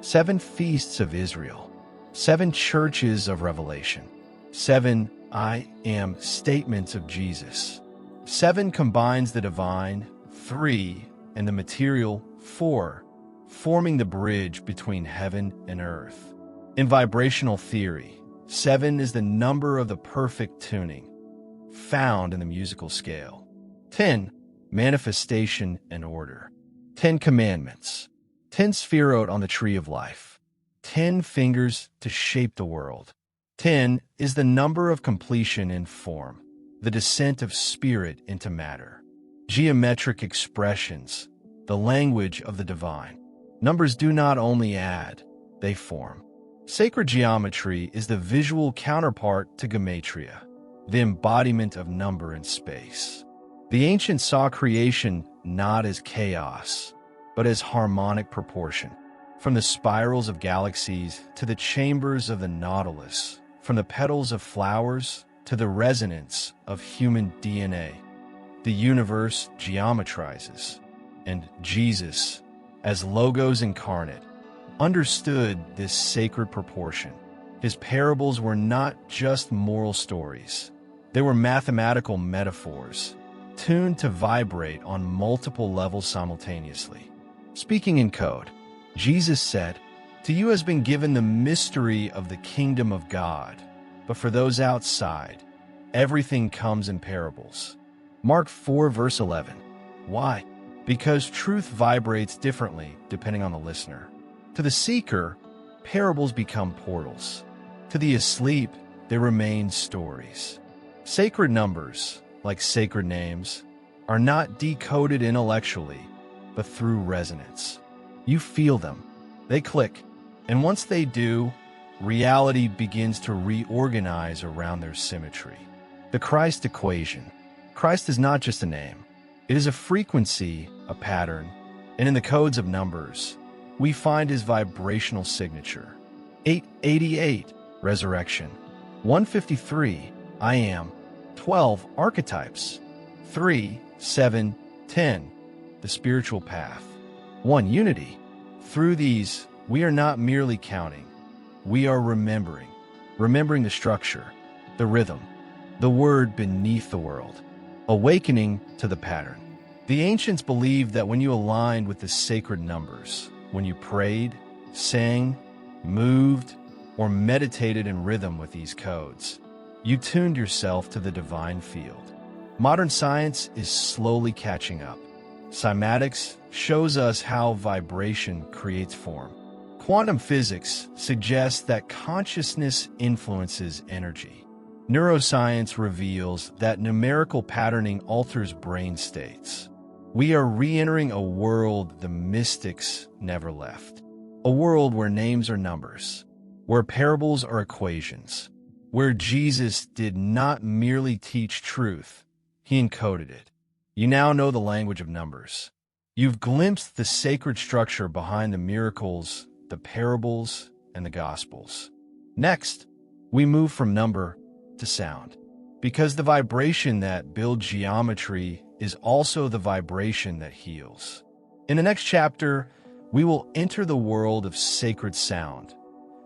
7 feasts of Israel. 7 churches of revelation. 7 I am statements of Jesus. 7 combines the divine, 3, and the material, 4, forming the bridge between heaven and earth. In vibrational theory, 7 is the number of the perfect tuning, found in the musical scale. 10. Manifestation and order. 10 commandments. 10 sephirot on the tree of life. 10 fingers to shape the world. 10 is the number of completion in form, the descent of spirit into matter. Geometric expressions, the language of the divine. Numbers do not only add, they form. Sacred geometry is the visual counterpart to gematria, the embodiment of number in space. The ancients saw creation not as chaos, but as harmonic proportion. From the spirals of galaxies to the chambers of the nautilus, from the petals of flowers to the resonance of human DNA, the universe geometrizes, and Jesus, as Logos incarnate, understood this sacred proportion. His parables were not just moral stories. They were mathematical metaphors, tuned to vibrate on multiple levels simultaneously. Speaking in code, Jesus said, "To you has been given the mystery of the kingdom of God, but for those outside, everything comes in parables." Mark 4 verse 11. Why? Because truth vibrates differently depending on the listener. To the seeker, parables become portals. To the asleep, they remain stories. Sacred numbers, like sacred names, are not decoded intellectually, but through resonance. You feel them, they click, and once they do, reality begins to reorganize around their symmetry. The Christ equation. Christ is not just a name. It is a frequency, a pattern, and in the codes of numbers, we find his vibrational signature. 888, resurrection. 153, I am. 12, archetypes. 3, 7, 10, the spiritual path. 1, unity. Through these, we are not merely counting. We are remembering the structure, the rhythm, the word beneath the world, awakening to the pattern. The ancients believed that when you aligned with the sacred numbers, when you prayed, sang, moved, or meditated in rhythm with these codes, you tuned yourself to the divine field. Modern science is slowly catching up. Cymatics shows us how vibration creates form. Quantum physics suggests that consciousness influences energy. Neuroscience reveals that numerical patterning alters brain states. We are re-entering a world the mystics never left. A world where names are numbers, where parables are equations, where Jesus did not merely teach truth, he encoded it. You now know the language of numbers. You've glimpsed the sacred structure behind the miracles, the parables, and the Gospels. Next, we move from number to sound, because the vibration that builds geometry is also the vibration that heals. In the next chapter, we will enter the world of sacred sound,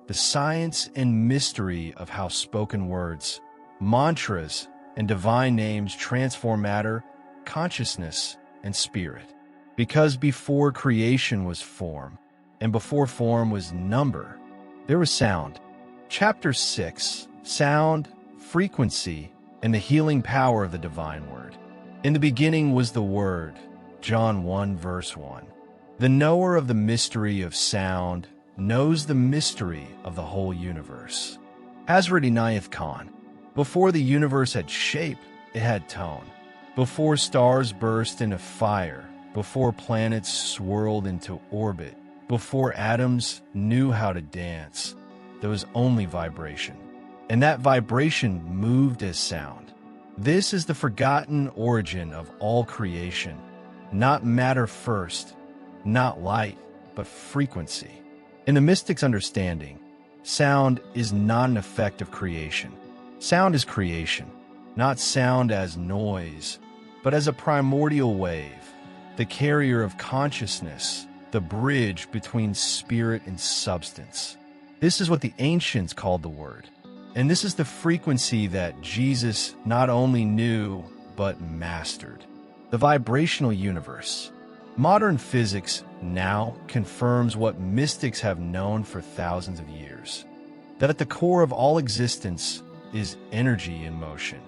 the science and mystery of how spoken words, mantras, and divine names transform matter, consciousness, and spirit. Because before creation was form, and before form was number, there was sound. Chapter 6, Sound, Frequency, and the Healing Power of the Divine Word. In the beginning was the Word, John 1 verse 1. The knower of the mystery of sound knows the mystery of the whole universe. Hazrat Inayat Khan. Before the universe had shape, it had tone. Before stars burst into fire, before planets swirled into orbit, before atoms knew how to dance, there was only vibration. And that vibration moved as sound. This is the forgotten origin of all creation. Not matter first, not light, but frequency. In the mystic's understanding, sound is not an effect of creation. Sound is creation, not sound as noise, but as a primordial wave, the carrier of consciousness, the bridge between spirit and substance. This is what the ancients called the Word, and this is the frequency that Jesus not only knew, but mastered. The vibrational universe. Modern physics now confirms what mystics have known for thousands of years, that at the core of all existence is energy in motion.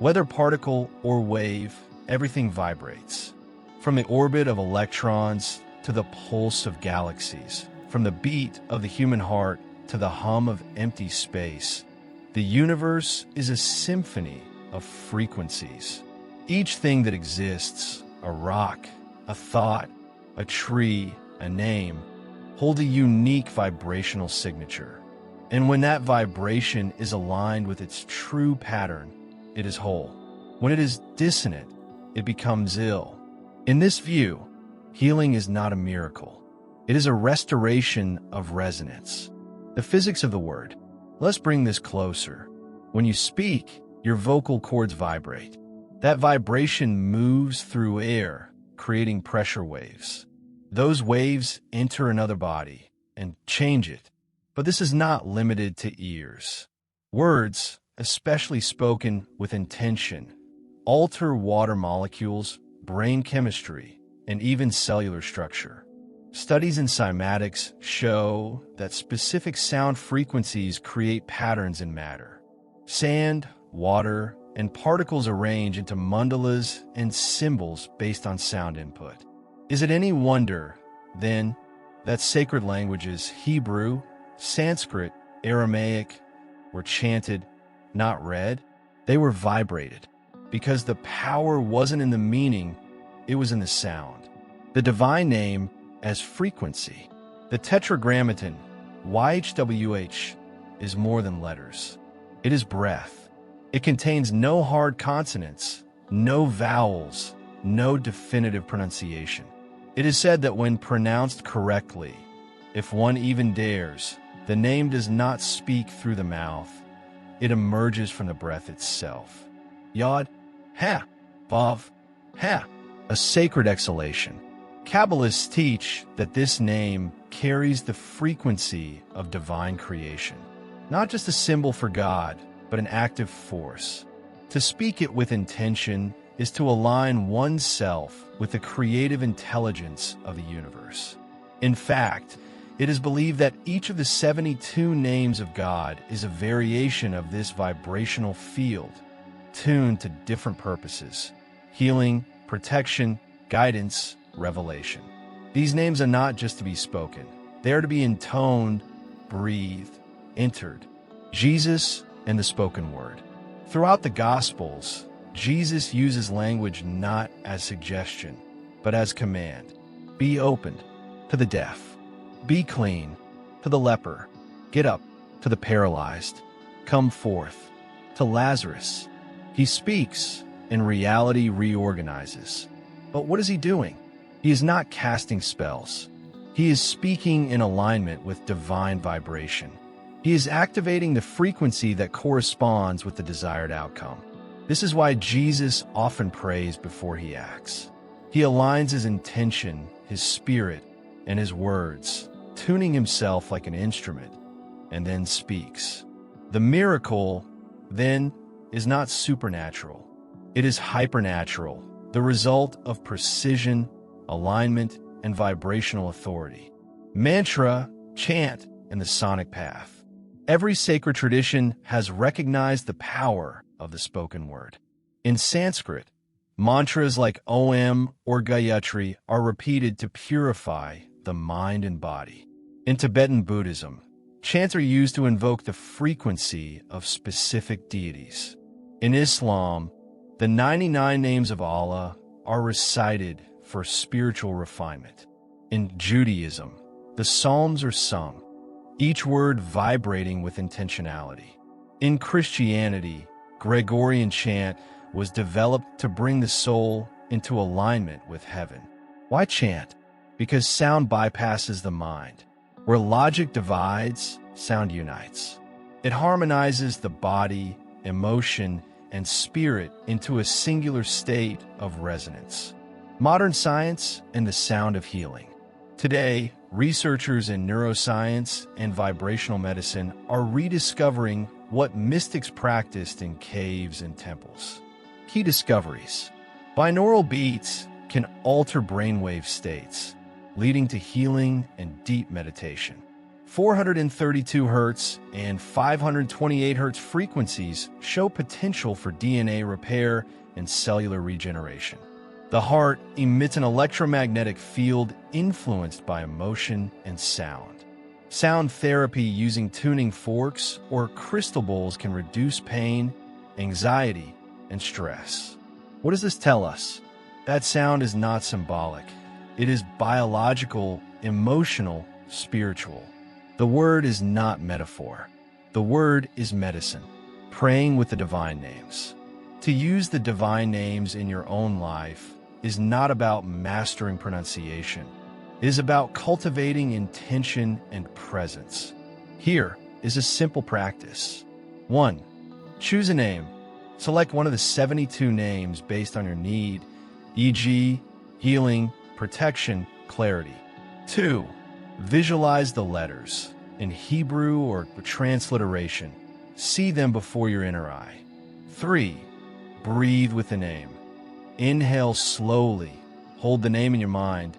Whether particle or wave, everything vibrates. From the orbit of electrons to the pulse of galaxies, from the beat of the human heart to the hum of empty space, the universe is a symphony of frequencies. Each thing that exists, a rock, a thought, a tree, a name, hold a unique vibrational signature. And when that vibration is aligned with its true pattern, it is whole. When it is dissonant, it becomes ill. In this view, healing is not a miracle. It is a restoration of resonance. The physics of the word. Let's bring this closer. When you speak, your vocal cords vibrate. That vibration moves through air, creating pressure waves. Those waves enter another body and change it. But this is not limited to ears. Words, especially spoken with intention, alter water molecules, brain chemistry, and even cellular structure. Studies in cymatics show that specific sound frequencies create patterns in matter. Sand, water, and particles arrange into mandalas and symbols based on sound input. Is it any wonder, then, that sacred languages Hebrew, Sanskrit, Aramaic were chanted, not read? They were vibrated, because the power wasn't in the meaning, it was in the sound. The divine name as frequency. The tetragrammaton, YHWH, is more than letters. It is breath. It contains no hard consonants, no vowels, no definitive pronunciation. It is said that when pronounced correctly, if one even dares, the name does not speak through the mouth. It emerges from the breath itself. Yod, Ha, Vav, Ha, a sacred exhalation. Kabbalists teach that this name carries the frequency of divine creation, not just a symbol for God, but an active force. To speak it with intention is to align oneself with the creative intelligence of the universe. In fact, it is believed that each of the 72 names of God is a variation of this vibrational field, tuned to different purposes: healing, protection, guidance, revelation. These names are not just to be spoken. They are to be intoned, breathed, entered. Jesus and the spoken word. Throughout the Gospels, Jesus uses language not as suggestion, but as command. Be opened to the deaf. Be clean to the leper. Get up to the paralyzed. Come forth to Lazarus. He speaks, and reality reorganizes. But what is he doing? He is not casting spells. He is speaking in alignment with divine vibration. He is activating the frequency that corresponds with the desired outcome. This is why Jesus often prays before he acts. He aligns his intention, his spirit, and his words, tuning himself like an instrument, and then speaks. The miracle, then, is not supernatural. It is hypernatural, the result of precision, alignment, and vibrational authority. Mantra, chant, and the sonic path. Every sacred tradition has recognized the power of the spoken word. In Sanskrit, mantras like Om or Gayatri are repeated to purify the mind and body. In Tibetan Buddhism, chants are used to invoke the frequency of specific deities. In Islam, the 99 names of Allah are recited for spiritual refinement. In Judaism, the Psalms are sung, each word vibrating with intentionality. In Christianity, Gregorian chant was developed to bring the soul into alignment with heaven. Why chant? Because sound bypasses the mind. Where logic divides, sound unites. It harmonizes the body, emotion, and spirit into a singular state of resonance. Modern science and the sound of healing. Today, researchers in neuroscience and vibrational medicine are rediscovering what mystics practiced in caves and temples. Key discoveries. Binaural beats can alter brainwave states, leading to healing and deep meditation. 432 Hz and 528 Hz frequencies show potential for DNA repair and cellular regeneration. The heart emits an electromagnetic field influenced by emotion and sound. Sound therapy using tuning forks or crystal bowls can reduce pain, anxiety, and stress. What does this tell us? That sound is not symbolic. It is biological, emotional, spiritual. The word is not metaphor. The word is medicine. Praying with the divine names. To use the divine names in your own life is not about mastering pronunciation. It is about cultivating intention and presence. Here is a simple practice. 1. Choose a name. Select one of the 72 names based on your need, e.g., healing, protection, clarity. 2. Visualize the letters. In Hebrew or transliteration, see them before your inner eye. 3. Breathe with the name. Inhale slowly, hold the name in your mind.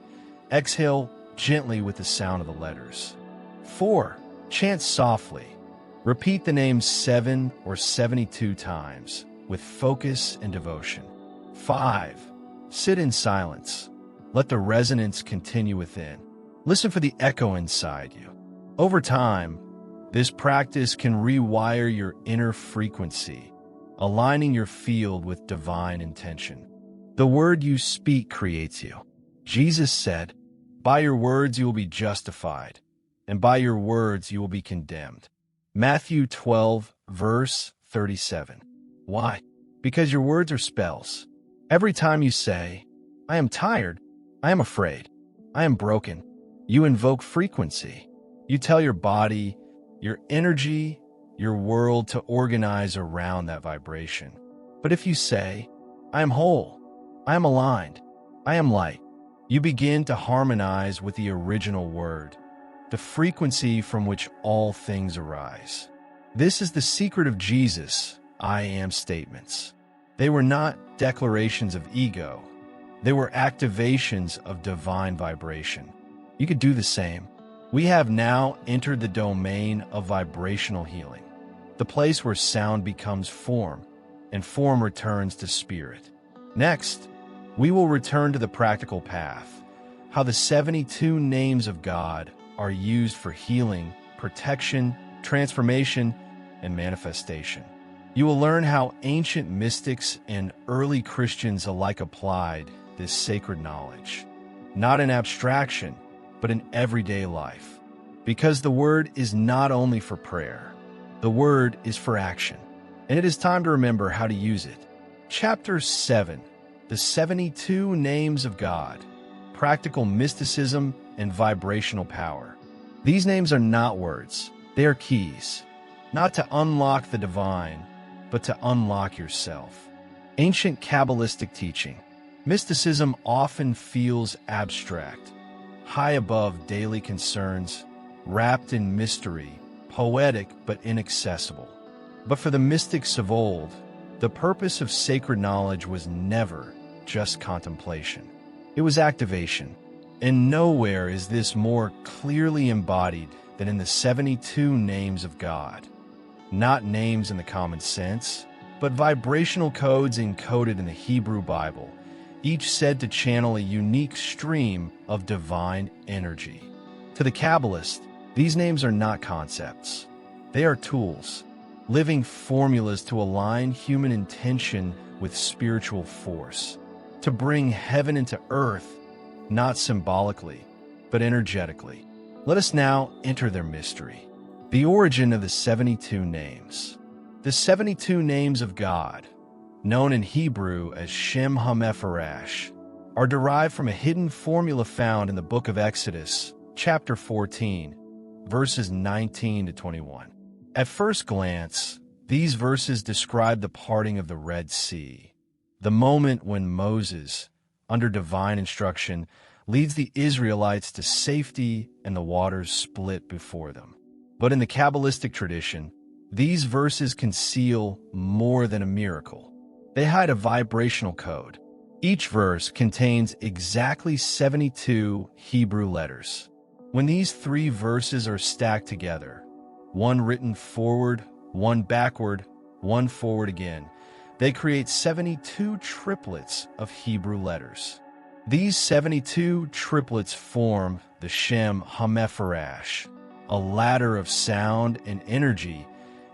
Exhale gently with the sound of the letters. 4. Chant softly. Repeat the name 7 or 72 times with focus and devotion. 5. Sit in silence. Let the resonance continue within. Listen for the echo inside you. Over time, this practice can rewire your inner frequency, aligning your field with divine intention. The word you speak creates you. Jesus said, "By your words you will be justified, and by your words you will be condemned." Matthew 12, verse 37. Why? Because your words are spells. Every time you say, "I am tired, I am afraid, I am broken," you invoke frequency. You tell your body, your energy, your world to organize around that vibration. But if you say, "I am whole, I am aligned, I am light," you begin to harmonize with the original word, the frequency from which all things arise. This is the secret of Jesus' "I am" statements. They were not declarations of ego. They were activations of divine vibration. You could do the same. We have now entered the domain of vibrational healing, the place where sound becomes form, and form returns to spirit. Next, we will return to the practical path, how the 72 names of God are used for healing, protection, transformation, and manifestation. You will learn how ancient mystics and early Christians alike applied this sacred knowledge, not in abstraction, but in everyday life. Because the word is not only for prayer, the word is for action, and it is time to remember how to use it. Chapter 7, the 72 Names of God, Practical Mysticism and Vibrational Power. These names are not words, they are keys, not to unlock the divine, but to unlock yourself. Ancient Kabbalistic teaching. Mysticism often feels abstract, high above daily concerns, wrapped in mystery, poetic but inaccessible. But for the mystics of old, the purpose of sacred knowledge was never just contemplation. It was activation. And nowhere is this more clearly embodied than in the 72 names of God. Not names in the common sense, but vibrational codes encoded in the Hebrew Bible, each said to channel a unique stream of divine energy. To the Kabbalist, these names are not concepts. They are tools, living formulas to align human intention with spiritual force, to bring heaven into earth, not symbolically, but energetically. Let us now enter their mystery. The origin of the 72 names. The 72 names of God, known in Hebrew as Shem HaMephorash, are derived from a hidden formula found in the book of Exodus, chapter 14, verses 19 to 21. At first glance, these verses describe the parting of the Red Sea, the moment when Moses, under divine instruction, leads the Israelites to safety and the waters split before them. But in the Kabbalistic tradition, these verses conceal more than a miracle. They hide a vibrational code. Each verse contains exactly 72 Hebrew letters. When these 3 verses are stacked together, one written forward, one backward, one forward again, they create 72 triplets of Hebrew letters. These 72 triplets form the Shem HaMephorash, a ladder of sound and energy,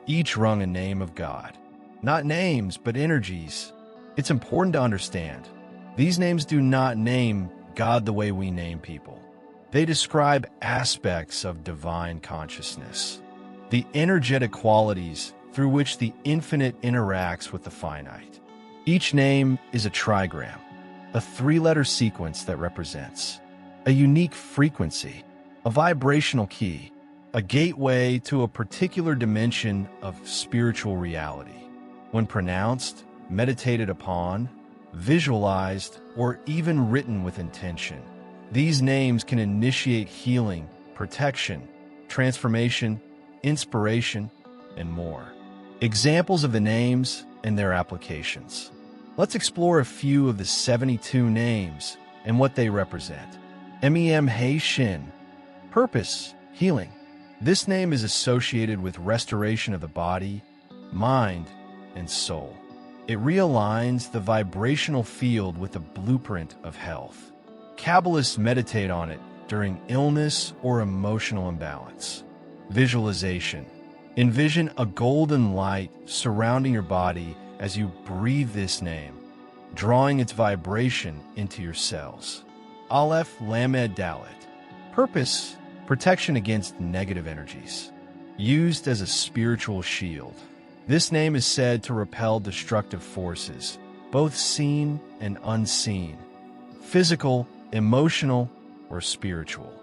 each rung a name of God. Not names, but energies. It's important to understand. These names do not name God the way we name people. They describe aspects of divine consciousness, the energetic qualities through which the infinite interacts with the finite. Each name is a trigram, a 3-letter sequence that represents a unique frequency, a vibrational key, a gateway to a particular dimension of spiritual reality. When pronounced, meditated upon, visualized, or even written with intention, these names can initiate healing, protection, transformation, inspiration, and more. Examples of the names and their applications. Let's explore a few of the 72 names and what they represent. Mem He Shin. Purpose, healing. This name is associated with restoration of the body, mind, and soul. It realigns the vibrational field with the blueprint of health. Kabbalists meditate on it during illness or emotional imbalance. Visualization. Envision a golden light surrounding your body as you breathe this name, drawing its vibration into your cells. Aleph Lamed Dalet. Purpose, protection against negative energies. Used as a spiritual shield. This name is said to repel destructive forces, both seen and unseen, physical, emotional, or spiritual.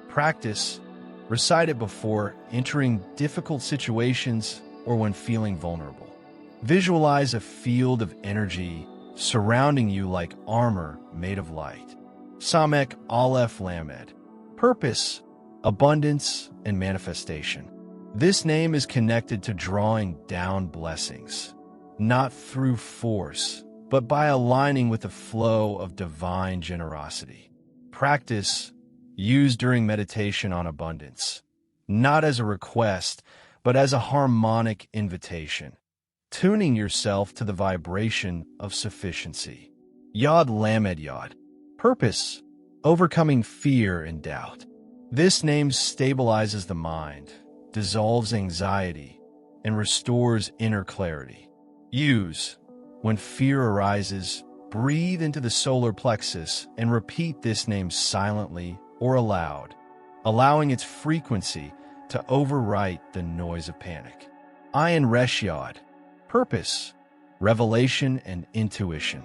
Practice, recite it before entering difficult situations or when feeling vulnerable. Visualize a field of energy surrounding you like armor made of light. Samek Aleph Lamed. Purpose, abundance, and manifestation. This name is connected to drawing down blessings, not through force, but by aligning with the flow of divine generosity. Practice, used during meditation on abundance, not as a request, but as a harmonic invitation, tuning yourself to the vibration of sufficiency. Yod Lamed Yod. Purpose, overcoming fear and doubt. This name stabilizes the mind, dissolves anxiety, and restores inner clarity. Use. When fear arises, breathe into the solar plexus and repeat this name silently or aloud, allowing its frequency to overwrite the noise of panic. Ayin Resh Yod. Purpose, revelation and intuition.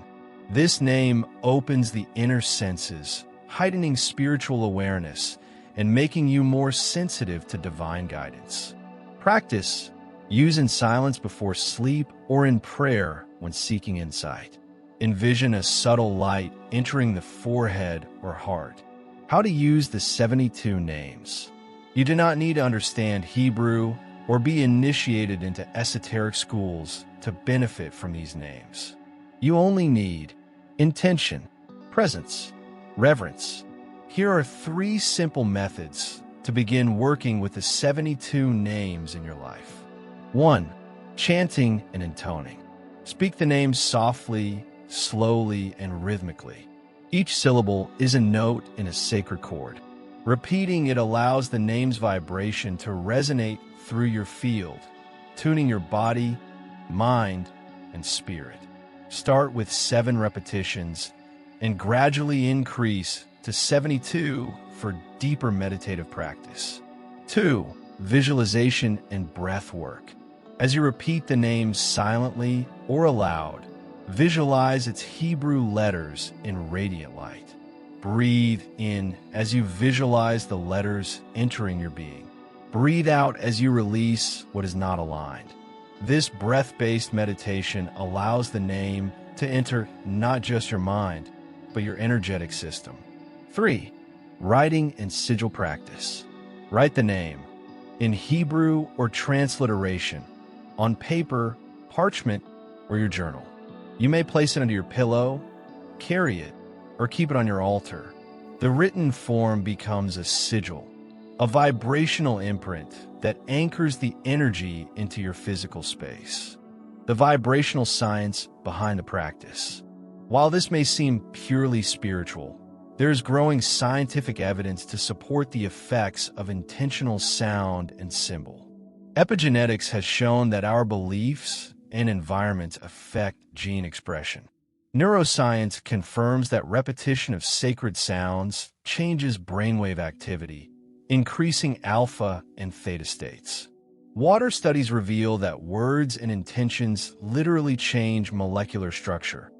This name opens the inner senses, heightening spiritual awareness and making you more sensitive to divine guidance. Practice, use in silence before sleep or in prayer when seeking insight. Envision a subtle light entering the forehead or heart. How to use the 72 names. You do not need to understand Hebrew or be initiated into esoteric schools to benefit from these names. You only need intention, presence, reverence. Here are 3 simple methods to begin working with the 72 names in your life. 1. Chanting and intoning. Speak the names softly, slowly, and rhythmically. Each syllable is a note in a sacred chord. Repeating it allows the name's vibration to resonate through your field, tuning your body, mind, and spirit. Start with 7 repetitions and gradually increase to 72 for deeper meditative practice. 2. Visualization and breath work. As you repeat the names silently or aloud, visualize its Hebrew letters in radiant light. Breathe in as you visualize the letters entering your being. Breathe out as you release what is not aligned. This breath-based meditation allows the name to enter not just your mind, but your energetic system. 3. Writing and sigil practice. Write the name, in Hebrew or transliteration, on paper, parchment, or your journal. You may place it under your pillow, carry it, or keep it on your altar. The written form becomes a sigil, a vibrational imprint that anchors the energy into your physical space. The vibrational science behind the practice. While this may seem purely spiritual, there is growing scientific evidence to support the effects of intentional sound and symbol. Epigenetics has shown that our beliefs and environments affect gene expression. Neuroscience confirms that repetition of sacred sounds changes brainwave activity, increasing alpha and theta states. Water studies reveal that words and intentions literally change molecular structure,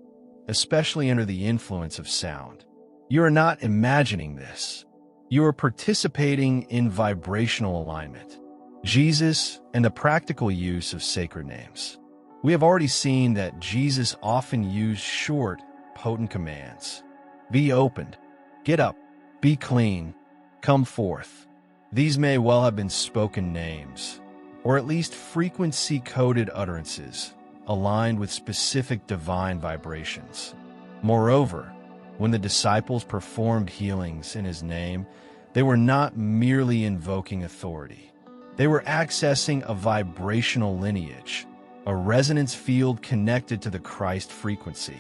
especially under the influence of sound. You are not imagining this. You are participating in vibrational alignment. Jesus and the practical use of sacred names. We have already seen that Jesus often used short, potent commands. Be opened, get up, be clean, come forth. These may well have been spoken names, or at least frequency-coded utterances, aligned with specific divine vibrations. Moreover, when the disciples performed healings in his name, they were not merely invoking authority. They were accessing a vibrational lineage, a resonance field connected to the Christ frequency.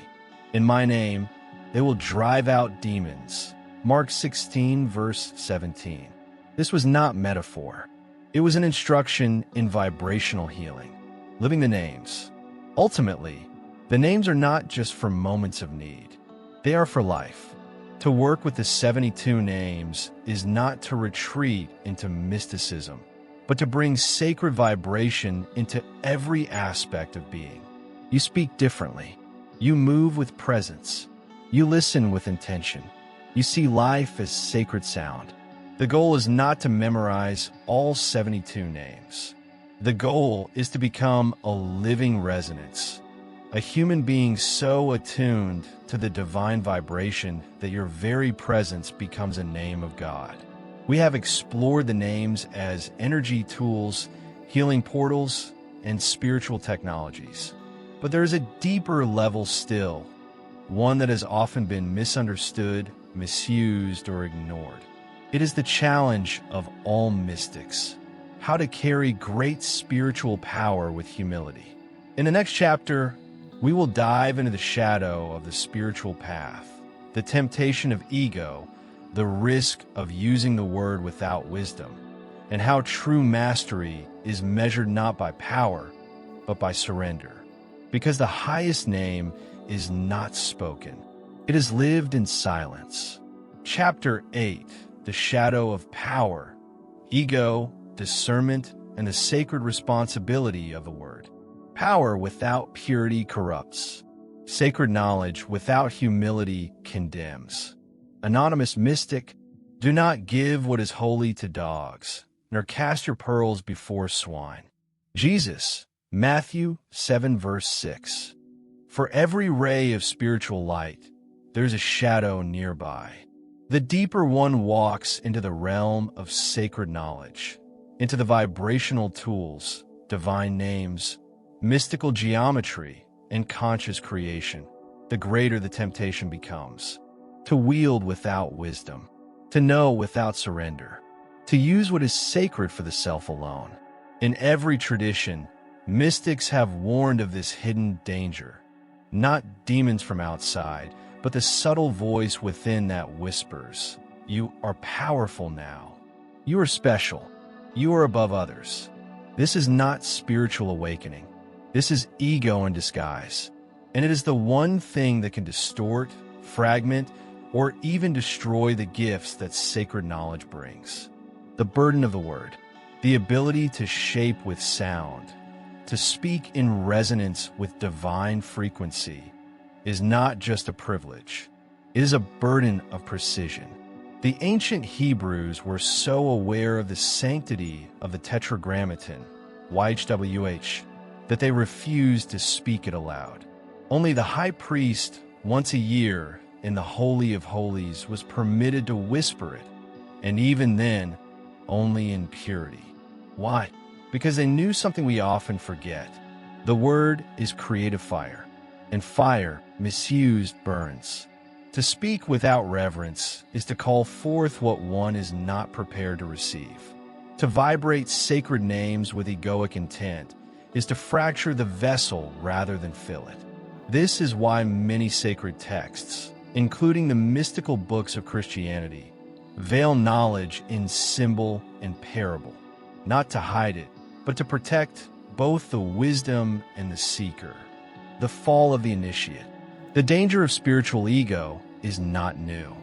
In my name, they will drive out demons. Mark 16, verse 17. This was not metaphor. It was an instruction in vibrational healing, living the names. Ultimately, the names are not just for moments of need. They are for life. To work with the 72 names is not to retreat into mysticism, but to bring sacred vibration into every aspect of being. You speak differently. You move with presence. You listen with intention. You see life as sacred sound. The goal is not to memorize all 72 names. The goal is to become a living resonance, a human being so attuned to the divine vibration that your very presence becomes a name of God. We have explored the names as energy tools, healing portals, and spiritual technologies. But there is a deeper level still, one that has often been misunderstood, misused, or ignored. It is the challenge of all mystics, how to carry great spiritual power with humility. In the next chapter, we will dive into the shadow of the spiritual path, the temptation of ego, the risk of using the word without wisdom, and how true mastery is measured not by power, but by surrender. Because the highest name is not spoken. It is lived in silence. Chapter 8, the shadow of power, ego, discernment, and the sacred responsibility of the word. Power without purity corrupts. Sacred knowledge without humility condemns. Anonymous mystic, do not give what is holy to dogs, nor cast your pearls before swine. Jesus, Matthew 7, verse 6. For every ray of spiritual light, there's a shadow nearby. The deeper one walks into the realm of sacred knowledge, into the vibrational tools, divine names, mystical geometry, and conscious creation, the greater the temptation becomes. To wield without wisdom, to know without surrender, to use what is sacred for the self alone. In every tradition, mystics have warned of this hidden danger. Not demons from outside, but the subtle voice within that whispers, "You are powerful now. You are special. You are above others." This is not spiritual awakening. This is ego in disguise. And it is the one thing that can distort, fragment, or even destroy the gifts that sacred knowledge brings. The burden of the word, the ability to shape with sound, to speak in resonance with divine frequency, is not just a privilege. It is a burden of precision. The ancient Hebrews were so aware of the sanctity of the Tetragrammaton, YHWH, that they refused to speak it aloud. Only the high priest, once a year, in the Holy of Holies, was permitted to whisper it, and even then, only in purity. Why? Because they knew something we often forget. The word is creative fire, and fire, misused, burns. To speak without reverence is to call forth what one is not prepared to receive. To vibrate sacred names with egoic intent is to fracture the vessel rather than fill it. This is why many sacred texts, including the mystical books of Christianity, veil knowledge in symbol and parable, not to hide it, but to protect both the wisdom and the seeker. The fall of the initiate. The danger of spiritual ego is not new.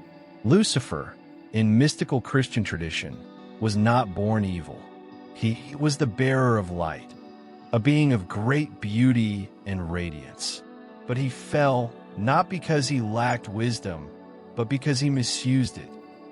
Lucifer, in mystical Christian tradition, was not born evil. He was the bearer of light, a being of great beauty and radiance. But he fell not because he lacked wisdom, but because he misused it.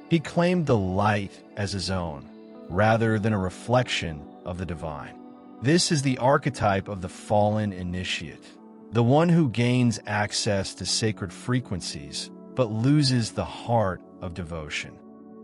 He claimed the light as his own, rather than a reflection of the divine. This is the archetype of the fallen initiate, the one who gains access to sacred frequencies, but loses the heart of devotion.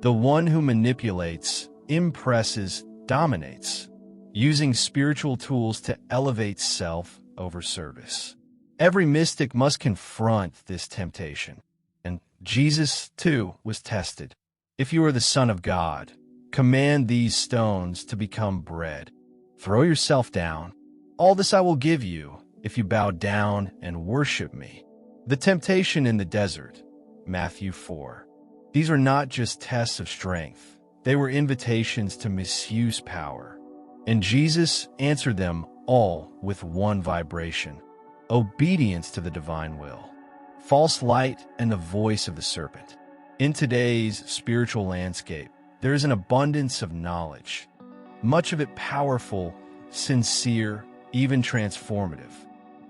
The one who manipulates, impresses, dominates, using spiritual tools to elevate self over service. Every mystic must confront this temptation. And Jesus, too, was tested. If you are the Son of God, command these stones to become bread. Throw yourself down. All this I will give you if you bow down and worship me. The temptation in the desert, Matthew 4. These are not just tests of strength. They were invitations to misuse power. And Jesus answered them all with one vibration: obedience to the divine will. False light and the voice of the serpent. In today's spiritual landscape, there is an abundance of knowledge, much of it powerful, sincere, even transformative.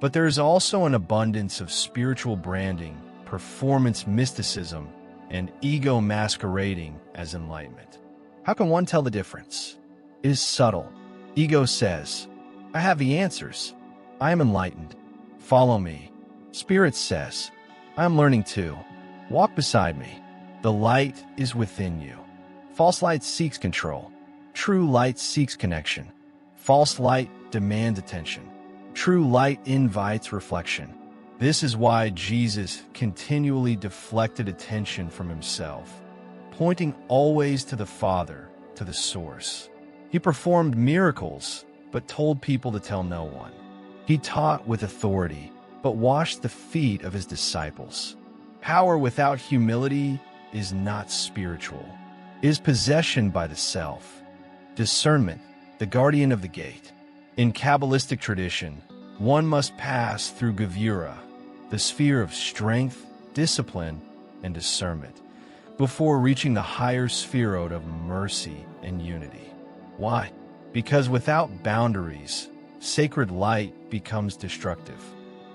But there is also an abundance of spiritual branding, performance mysticism, and ego masquerading as enlightenment. How can one tell the difference? It is subtle. Ego says, "I have the answers. I am enlightened. Follow me." Spirit says, "I am learning too. Walk beside me." The light is within you. False light seeks control. True light seeks connection. False light demands attention. True light invites reflection. This is why Jesus continually deflected attention from himself, pointing always to the Father, to the source. He performed miracles, but told people to tell no one. He taught with authority, but washed the feet of his disciples. Power without humility is not spiritual. It is possession by the self. Discernment, the guardian of the gate. In Kabbalistic tradition, one must pass through Gevura, the sphere of strength, discipline, and discernment, before reaching the higher spherode of mercy and unity. Why? Because without boundaries, sacred light becomes destructive.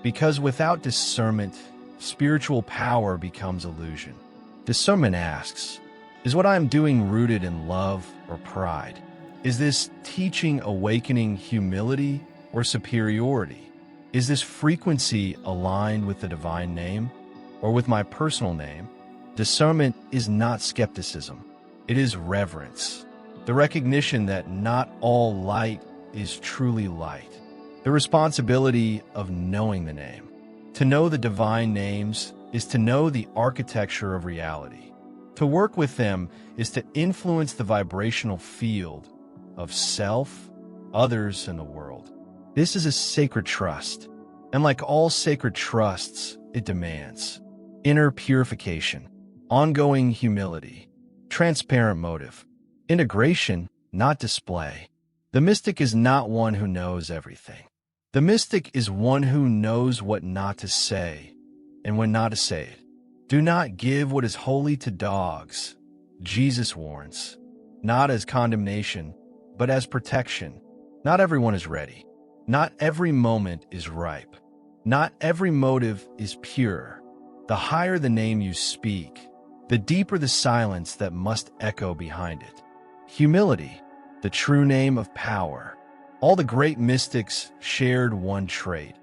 Because without discernment, spiritual power becomes illusion. Discernment asks, is what I am doing rooted in love or pride? Is this teaching awakening humility or superiority? Is this frequency aligned with the divine name or with my personal name? Discernment is not skepticism. It is reverence. The recognition that not all light is truly light. The responsibility of knowing the name. To know the divine names is to know the architecture of reality. To work with them is to influence the vibrational field of self, others, and the world. This is a sacred trust, and like all sacred trusts, it demands inner purification, ongoing humility, transparent motive, integration, not display. The mystic is not one who knows everything. The mystic is one who knows what not to say and when not to say it. Do not give what is holy to dogs, Jesus warns, not as condemnation, but as protection. Not everyone is ready. Not every moment is ripe. Not every motive is pure. The higher the name you speak, the deeper the silence that must echo behind it. Humility, the true name of power. All the great mystics shared one trait,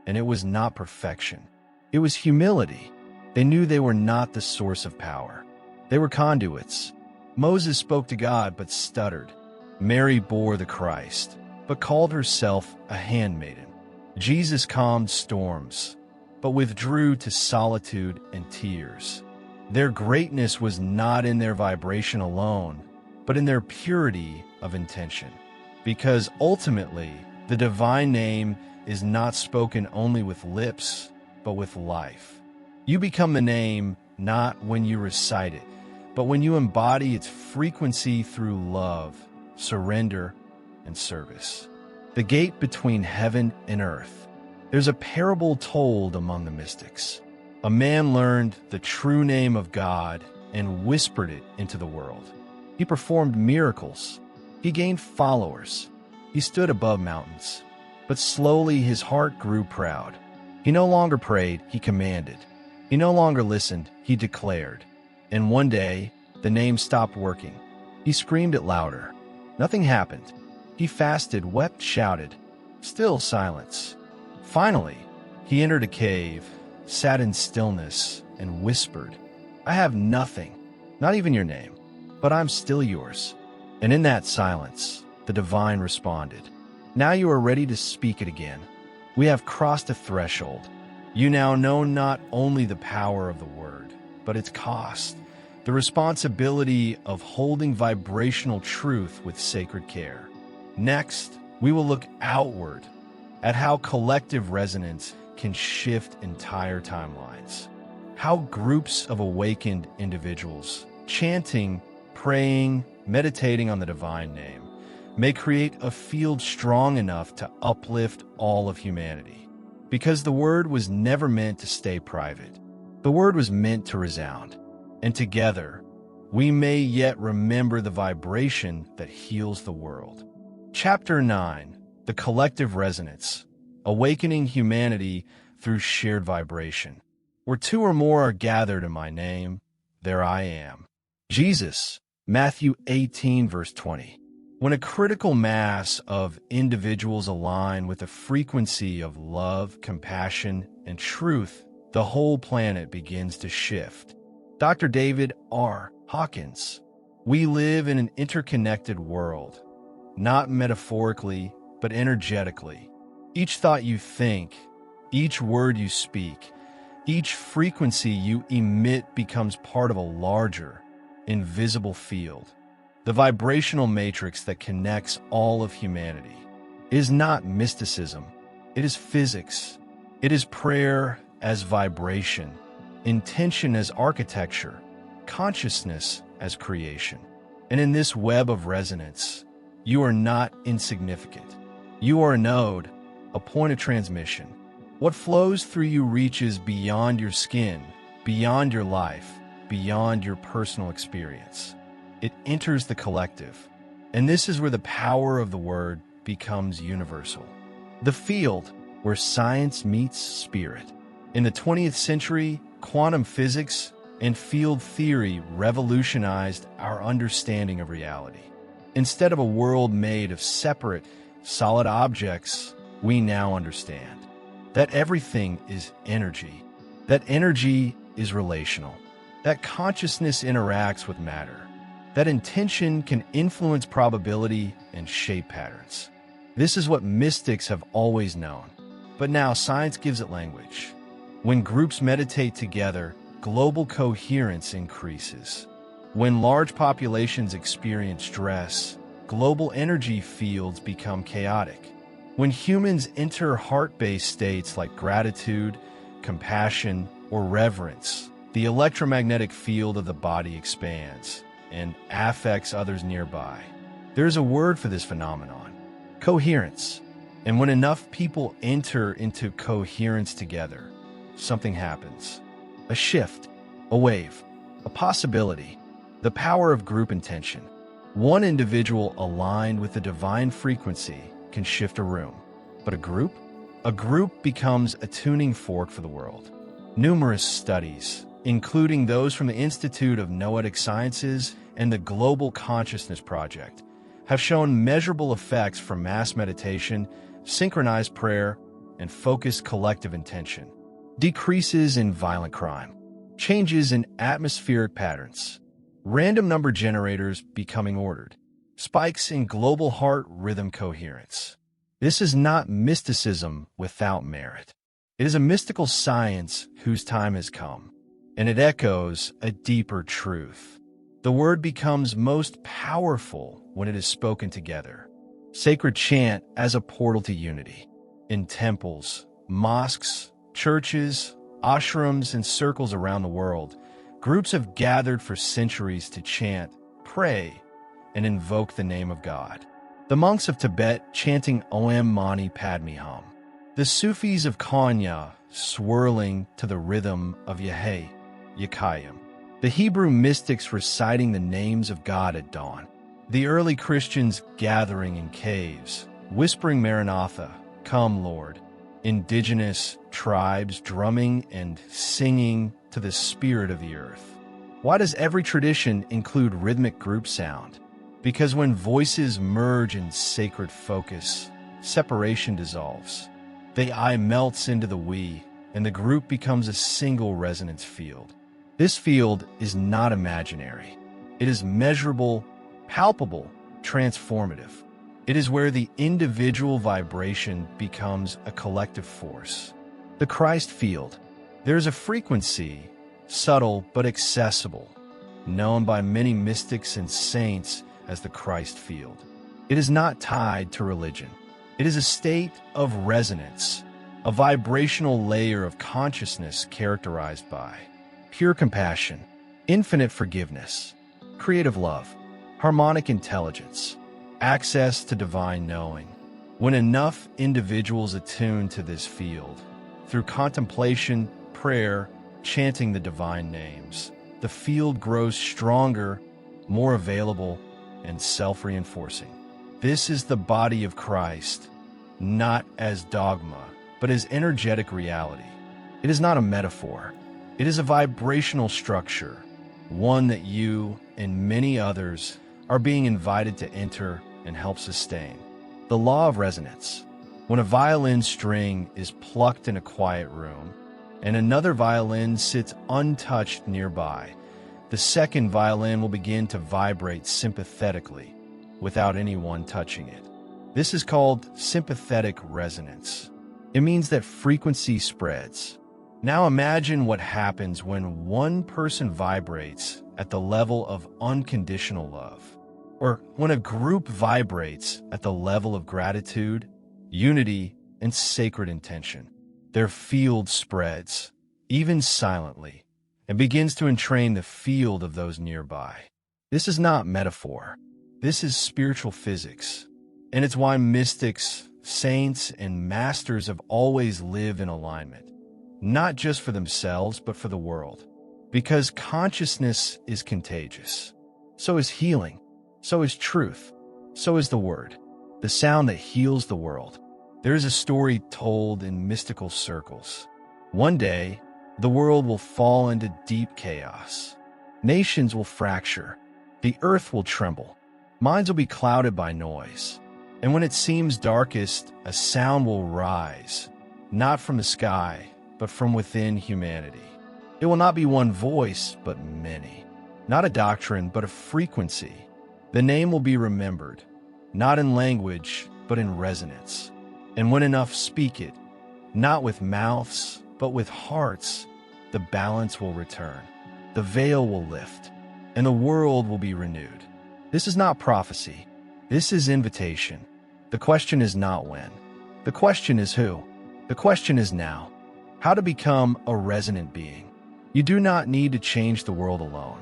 and it was not perfection. It was humility. They knew they were not the source of power. They were conduits. Moses spoke to God but stuttered. Mary bore the Christ, but called herself a handmaiden. Jesus calmed storms, but withdrew to solitude and tears. Their greatness was not in their vibration alone, but in their purity of intention. Because ultimately, the divine name is not spoken only with lips, but with life. You become the name not when you recite it, but when you embody its frequency through love, surrender, and service. The gate between heaven and earth. There's a parable told among the mystics. A man learned the true name of God and whispered it into the world. He performed miracles. He gained followers. He stood above mountains. But slowly his heart grew proud. He no longer prayed, he commanded. He no longer listened, he declared. And one day, the name stopped working. He screamed it louder. Nothing happened. He fasted, wept, shouted. Still silence. Finally, he entered a cave, sat in stillness, and whispered, I have nothing, not even your name, but I'm still yours. And in that silence, the divine responded, Now you are ready to speak it again. We have crossed a threshold. You now know not only the power of the word, but its cost, the responsibility of holding vibrational truth with sacred care. Next, we will look outward at how collective resonance can shift entire timelines. How groups of awakened individuals, chanting, praying, meditating on the divine name, may create a field strong enough to uplift all of humanity. Because the word was never meant to stay private. The word was meant to resound. And together, we may yet remember the vibration that heals the world. Chapter 9. The Collective Resonance. Awakening Humanity Through Shared Vibration. Where two or more are gathered in my name, there I am. Jesus, Matthew 18, verse 20. When a critical mass of individuals align with a frequency of love, compassion, and truth, the whole planet begins to shift. Dr. David R. Hawkins. We live in an interconnected world, not metaphorically, but energetically. Each thought you think, each word you speak, each frequency you emit becomes part of a larger, invisible field. The vibrational matrix that connects all of humanity is not mysticism. It is physics. It is prayer as vibration, intention as architecture, consciousness as creation. And in this web of resonance, you are not insignificant. You are a node, a point of transmission. What flows through you reaches beyond your skin, beyond your life, beyond your personal experience. It enters the collective. And this is where the power of the word becomes universal. The field where science meets spirit. In the 20th century, quantum physics and field theory revolutionized our understanding of reality. Instead of a world made of separate, solid objects, we now understand that everything is energy, that energy is relational, that consciousness interacts with matter, that intention can influence probability and shape patterns. This is what mystics have always known, but now science gives it language. When groups meditate together, global coherence increases. When large populations experience stress, global energy fields become chaotic. When humans enter heart-based states like gratitude, compassion, or reverence, the electromagnetic field of the body expands and affects others nearby. There's a word for this phenomenon: coherence. And when enough people enter into coherence together, something happens. A shift, a wave, a possibility, the power of group intention. One individual aligned with the divine frequency can shift a room, but a group? A group becomes a tuning fork for the world. Numerous studies, including those from the Institute of Noetic Sciences and the Global Consciousness Project, have shown measurable effects from mass meditation, synchronized prayer, and focused collective intention. Decreases in violent crime, changes in atmospheric patterns, random number generators becoming ordered, spikes in global heart rhythm coherence. This is not mysticism without merit. It is a mystical science whose time has come, and it echoes a deeper truth. The word becomes most powerful when it is spoken together. Sacred chant as a portal to unity. In temples, mosques, churches, ashrams, and circles around the world, groups have gathered for centuries to chant, pray, and invoke the name of God. The monks of Tibet chanting Om Mani Padme Hum. The Sufis of Konya swirling to the rhythm of Yahweh, Yekayim. The Hebrew mystics reciting the names of God at dawn. The early Christians gathering in caves, whispering Maranatha, come Lord. Indigenous tribes drumming and singing to the spirit of the earth. Why does every tradition include rhythmic group sound? Because when voices merge in sacred focus, separation dissolves. The I melts into the we, and the group becomes a single resonance field. This field is not imaginary. It is measurable, palpable, transformative. It is where the individual vibration becomes a collective force. The Christ field. There is a frequency, subtle but accessible, known by many mystics and saints as the Christ field. It is not tied to religion. It is a state of resonance, a vibrational layer of consciousness characterized by pure compassion, infinite forgiveness, creative love, harmonic intelligence, access to divine knowing. When enough individuals attune to this field, through contemplation, prayer, chanting the divine names, the field grows stronger, more available, and self-reinforcing. This is the body of Christ, not as dogma, but as energetic reality. It is not a metaphor. It is a vibrational structure, one that you and many others are being invited to enter and help sustain. The law of resonance. When a violin string is plucked in a quiet room and another violin sits untouched nearby, the second violin will begin to vibrate sympathetically without anyone touching it. This is called sympathetic resonance. It means that frequency spreads. Now imagine what happens when one person vibrates at the level of unconditional love, or when a group vibrates at the level of gratitude, unity, and sacred intention. Their field spreads, even silently, and begins to entrain the field of those nearby. This is not metaphor. This is spiritual physics, and it's why mystics, saints, and masters have always lived in alignment, not just for themselves, but for the world. Because consciousness is contagious. So is healing. So is truth. So is the word, the sound that heals the world. There is a story told in mystical circles. One day, the world will fall into deep chaos. Nations will fracture. The earth will tremble. Minds will be clouded by noise. And when it seems darkest, a sound will rise, not from the sky, but from within humanity. It will not be one voice, but many. Not a doctrine, but a frequency. The name will be remembered, not in language, but in resonance. And when enough speak it, not with mouths, but with hearts, the balance will return. The veil will lift, and the world will be renewed. This is not prophecy. This is invitation. The question is not when. The question is who. The question is now. How to become a resonant being. You do not need to change the world alone.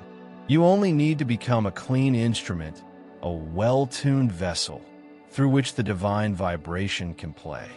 You only need to become a clean instrument, a well-tuned vessel through which the divine vibration can play.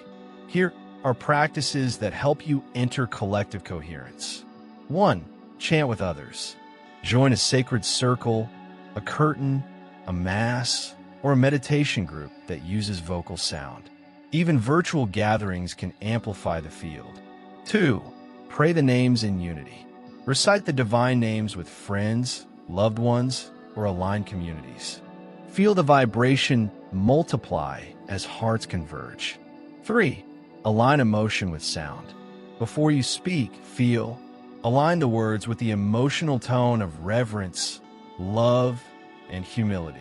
Here are practices that help you enter collective coherence. 1. Chant with others. Join a sacred circle, a curtain, a mass, or a meditation group that uses vocal sound. Even virtual gatherings can amplify the field. 2. Pray the names in unity. Recite the divine names with friends, loved ones, or aligned communities. Feel the vibration multiply as hearts converge. 3. Align emotion with sound. Before you speak, feel. Align the words with the emotional tone of reverence, love, and humility.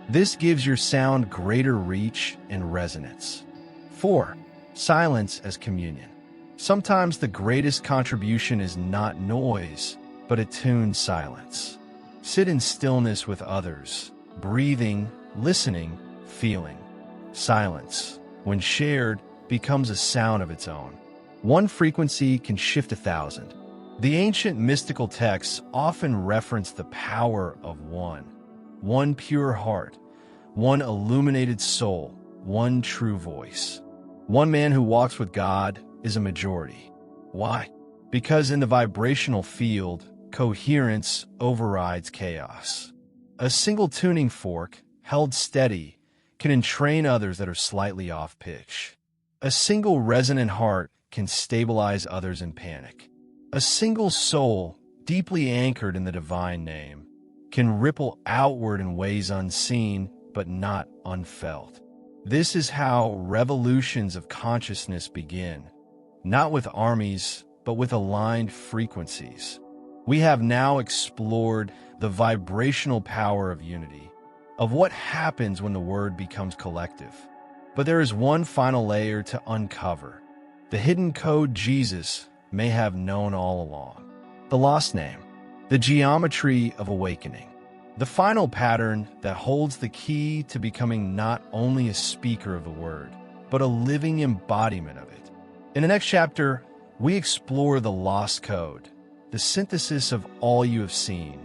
This gives your sound greater reach and resonance. 4. Silence as communion. Sometimes the greatest contribution is not noise, but attuned silence. Sit in stillness with others, breathing, listening, feeling. Silence, when shared, becomes a sound of its own. One frequency can shift 1,000. The ancient mystical texts often reference the power of one pure heart, one illuminated soul, one true voice. One man who walks with God is a majority. Why? Because in the vibrational field, coherence overrides chaos. A single tuning fork, held steady, can entrain others that are slightly off pitch. A single resonant heart can stabilize others in panic. A single soul, deeply anchored in the divine name, can ripple outward in ways unseen but not unfelt. This is how revolutions of consciousness begin, not with armies, but with aligned frequencies. We have now explored the vibrational power of unity, of what happens when the word becomes collective. But there is one final layer to uncover, the hidden code Jesus may have known all along. The lost name, the geometry of awakening, the final pattern that holds the key to becoming not only a speaker of the word, but a living embodiment of it. In the next chapter, we explore the lost code, the synthesis of all you have seen: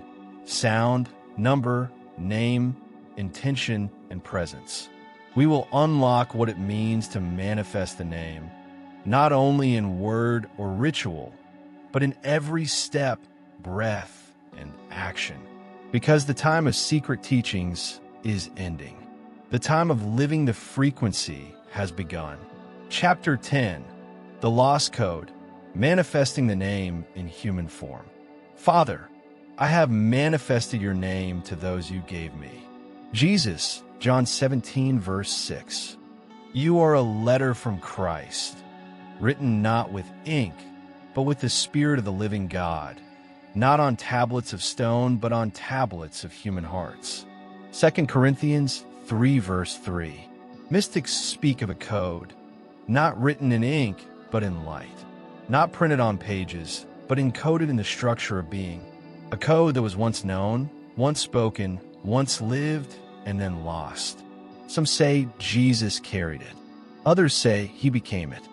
sound, number, name, intention, and presence. We will unlock what it means to manifest the name, not only in word or ritual, but in every step, breath, and action. Because the time of secret teachings is ending. The time of living the frequency has begun. Chapter 10, The Lost Code, Manifesting the Name in Human Form. Father, I have manifested your name to those you gave me. Jesus, John 17, verse 6. You are a letter from Christ, written not with ink, but with the Spirit of the living God, not on tablets of stone, but on tablets of human hearts. 2 Corinthians 3, verse 3. Mystics speak of a code, not written in ink, but in light, not printed on pages, but encoded in the structure of being. A code that was once known, once spoken, once lived, and then lost. Some say Jesus carried it. Others say he became it.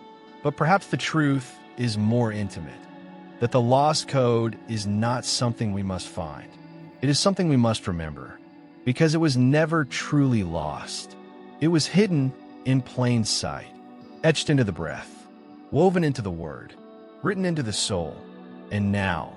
But perhaps the truth is more intimate, that the lost code is not something we must find. It is something we must remember, because it was never truly lost. It was hidden in plain sight, etched into the breath, woven into the word, written into the soul. And now,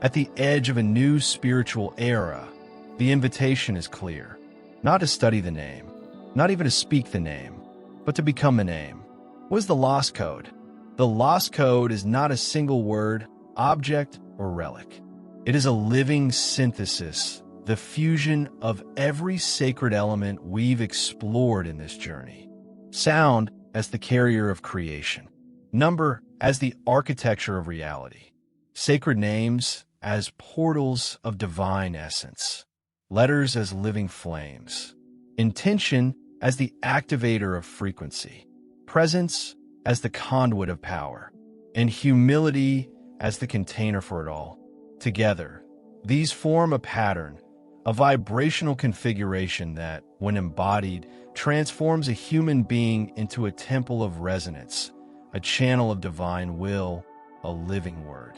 at the edge of a new spiritual era, the invitation is clear. Not to study the name, not even to speak the name, but to become the name. What is the lost code? The lost code is not a single word, object, or relic. It is a living synthesis, the fusion of every sacred element we've explored in this journey. Sound as the carrier of creation. Number as the architecture of reality. Sacred names as portals of divine essence. Letters as living flames. Intention as the activator of frequency. Presence as the conduit of power. And humility as the container for it all. Together, these form a pattern, a vibrational configuration that, when embodied, transforms a human being into a temple of resonance, a channel of divine will, a living word.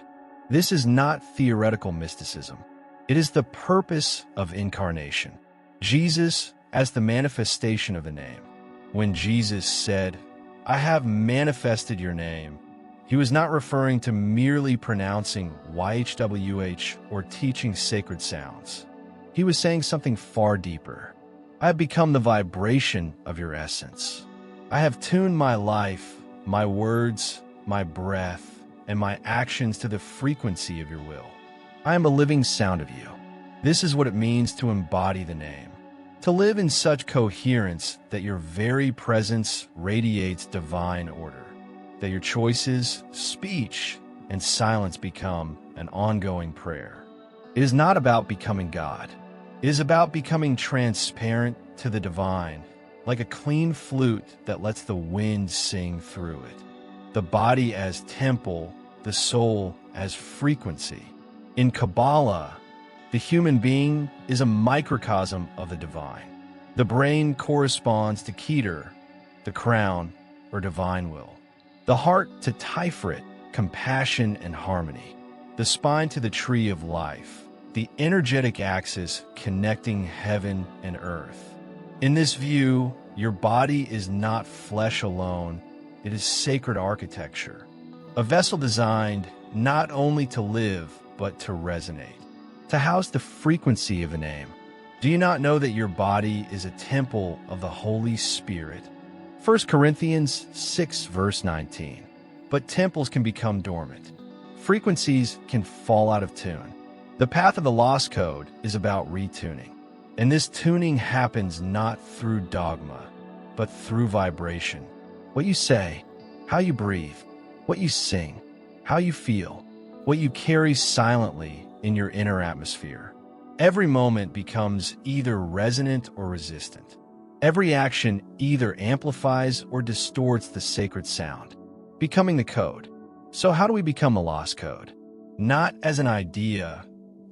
This is not theoretical mysticism. It is the purpose of incarnation. Jesus as the manifestation of the name. When Jesus said, "I have manifested your name," he was not referring to merely pronouncing YHWH or teaching sacred sounds. He was saying something far deeper. I have become the vibration of your essence. I have tuned my life, my words, my breath, and my actions to the frequency of your will. I am a living sound of you. This is what it means to embody the name. To live in such coherence that your very presence radiates divine order. That your choices, speech, and silence become an ongoing prayer. It is not about becoming God. It is about becoming transparent to the divine, like a clean flute that lets the wind sing through it. The body as temple, the soul as frequency. In Cabala, the human being is a microcosm of the divine. The brain corresponds to Keter, the crown, or divine will. The heart to Tiferet, compassion and harmony. The spine to the tree of life, the energetic axis connecting heaven and earth. In this view, your body is not flesh alone, it is sacred architecture. A vessel designed not only to live, but to resonate. To house the frequency of a name. Do you not know that your body is a temple of the Holy Spirit? 1 Corinthians 6 verse 19. But temples can become dormant. Frequencies can fall out of tune. The path of the lost code is about retuning. And this tuning happens not through dogma, but through vibration. What you say, how you breathe, what you sing, how you feel, what you carry silently in your inner atmosphere. Every moment becomes either resonant or resistant. Every action either amplifies or distorts the sacred sound, becoming the code. So how do we become a lost code? Not as an idea,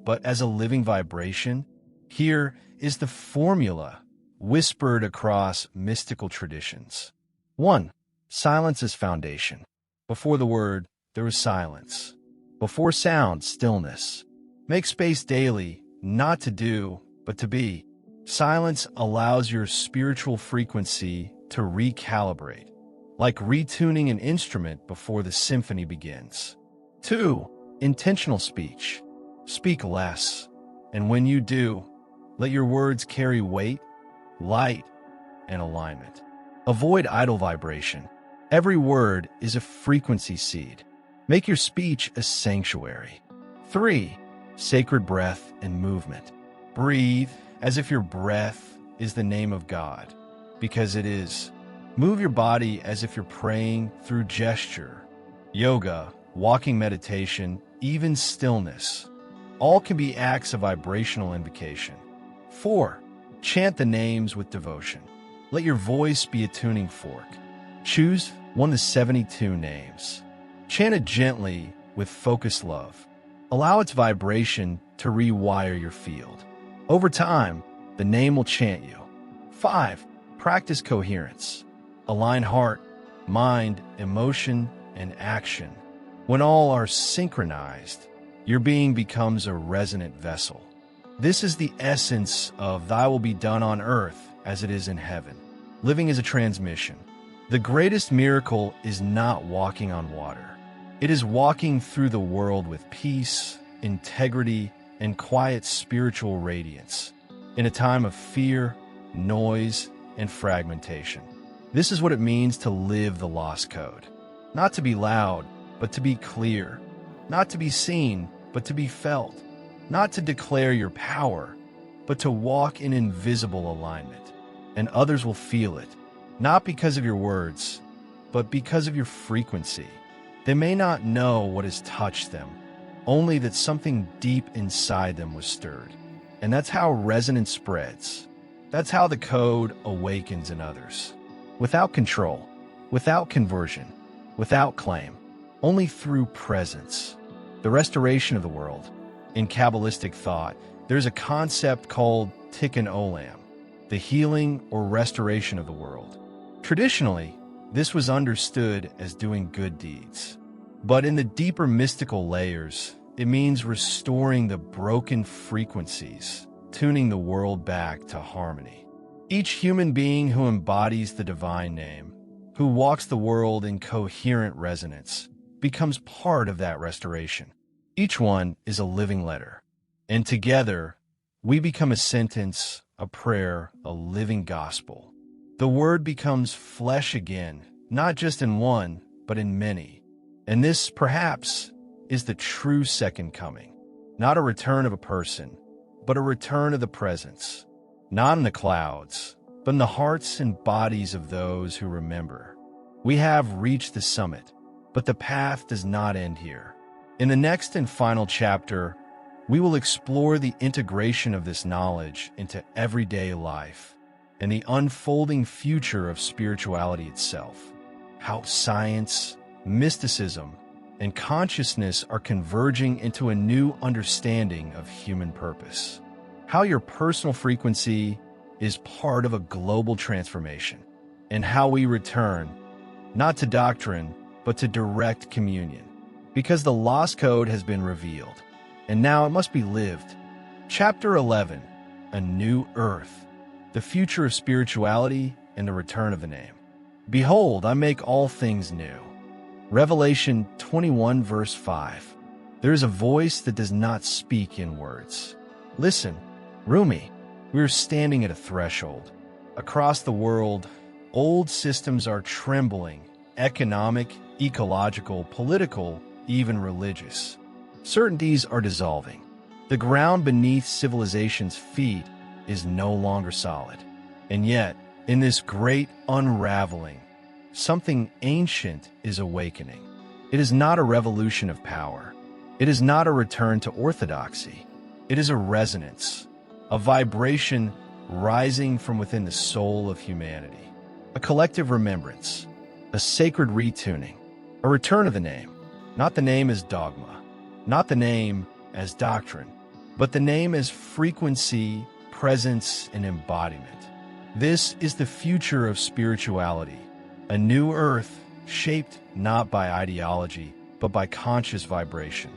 but as a living vibration? Here is the formula whispered across mystical traditions. 1. Silence is foundation. Before the word, there is silence. Before sound, stillness. Make space daily, not to do, but to be. Silence allows your spiritual frequency to recalibrate, like retuning an instrument before the symphony begins. 2. Intentional speech. Speak less, and when you do, let your words carry weight, light, and alignment. Avoid idle vibration. Every word is a frequency seed. Make your speech a sanctuary. 3. Sacred breath and movement. Breathe as if your breath is the name of God, because it is. Move your body as if you're praying through gesture. Yoga, walking meditation, even stillness. All can be acts of vibrational invocation. 4. Chant the names with devotion. Let your voice be a tuning fork. Choose one of the 72 names. Chant it gently with focused love. Allow its vibration to rewire your field. Over time, the name will chant you. 5. Practice coherence. Align heart, mind, emotion, and action. When all are synchronized, your being becomes a resonant vessel. This is the essence of "Thy will be done on earth as it is in heaven." Living is a transmission. The greatest miracle is not walking on water. It is walking through the world with peace, integrity, and quiet spiritual radiance, in a time of fear, noise, and fragmentation. This is what it means to live the lost code. Not to be loud, but to be clear. Not to be seen, but to be felt. Not to declare your power, but to walk in invisible alignment. And others will feel it, not because of your words, but because of your frequency. They may not know what has touched them, only that something deep inside them was stirred. And that's how resonance spreads. That's how the code awakens in others. Without control, without conversion, without claim, only through presence. The restoration of the world. In Kabbalistic thought, there's a concept called tikkun olam, the healing or restoration of the world. Traditionally, this was understood as doing good deeds. But in the deeper mystical layers, it means restoring the broken frequencies, tuning the world back to harmony. Each human being who embodies the divine name, who walks the world in coherent resonance, becomes part of that restoration. Each one is a living letter. And together, we become a sentence, a prayer, a living gospel. The word becomes flesh again, not just in one, but in many. And this, perhaps, is the true second coming. Not a return of a person, but a return of the presence. Not in the clouds, but in the hearts and bodies of those who remember. We have reached the summit, but the path does not end here. In the next and final chapter, we will explore the integration of this knowledge into everyday life and the unfolding future of spirituality itself. How science, mysticism, and consciousness are converging into a new understanding of human purpose. How your personal frequency is part of a global transformation, and how we return, not to doctrine, but to direct communion. Because the lost code has been revealed, and now it must be lived. Chapter 11, A New Earth, the future of spirituality and the return of the name. Behold, I make all things new. Revelation 21 verse 5. There is a voice that does not speak in words. Listen, Rumi, we are standing at a threshold. Across the world, old systems are trembling, economic, ecological, political, even religious. Certainties are dissolving. The ground beneath civilization's feet is no longer solid. And yet, in this great unraveling, something ancient is awakening. It is not a revolution of power. It is not a return to orthodoxy. It is a resonance, a vibration rising from within the soul of humanity, a collective remembrance, a sacred retuning, a return of the name, not the name as dogma, not the name as doctrine, but the name as frequency, presence, and embodiment. This is the future of spirituality, a new earth shaped not by ideology, but by conscious vibration.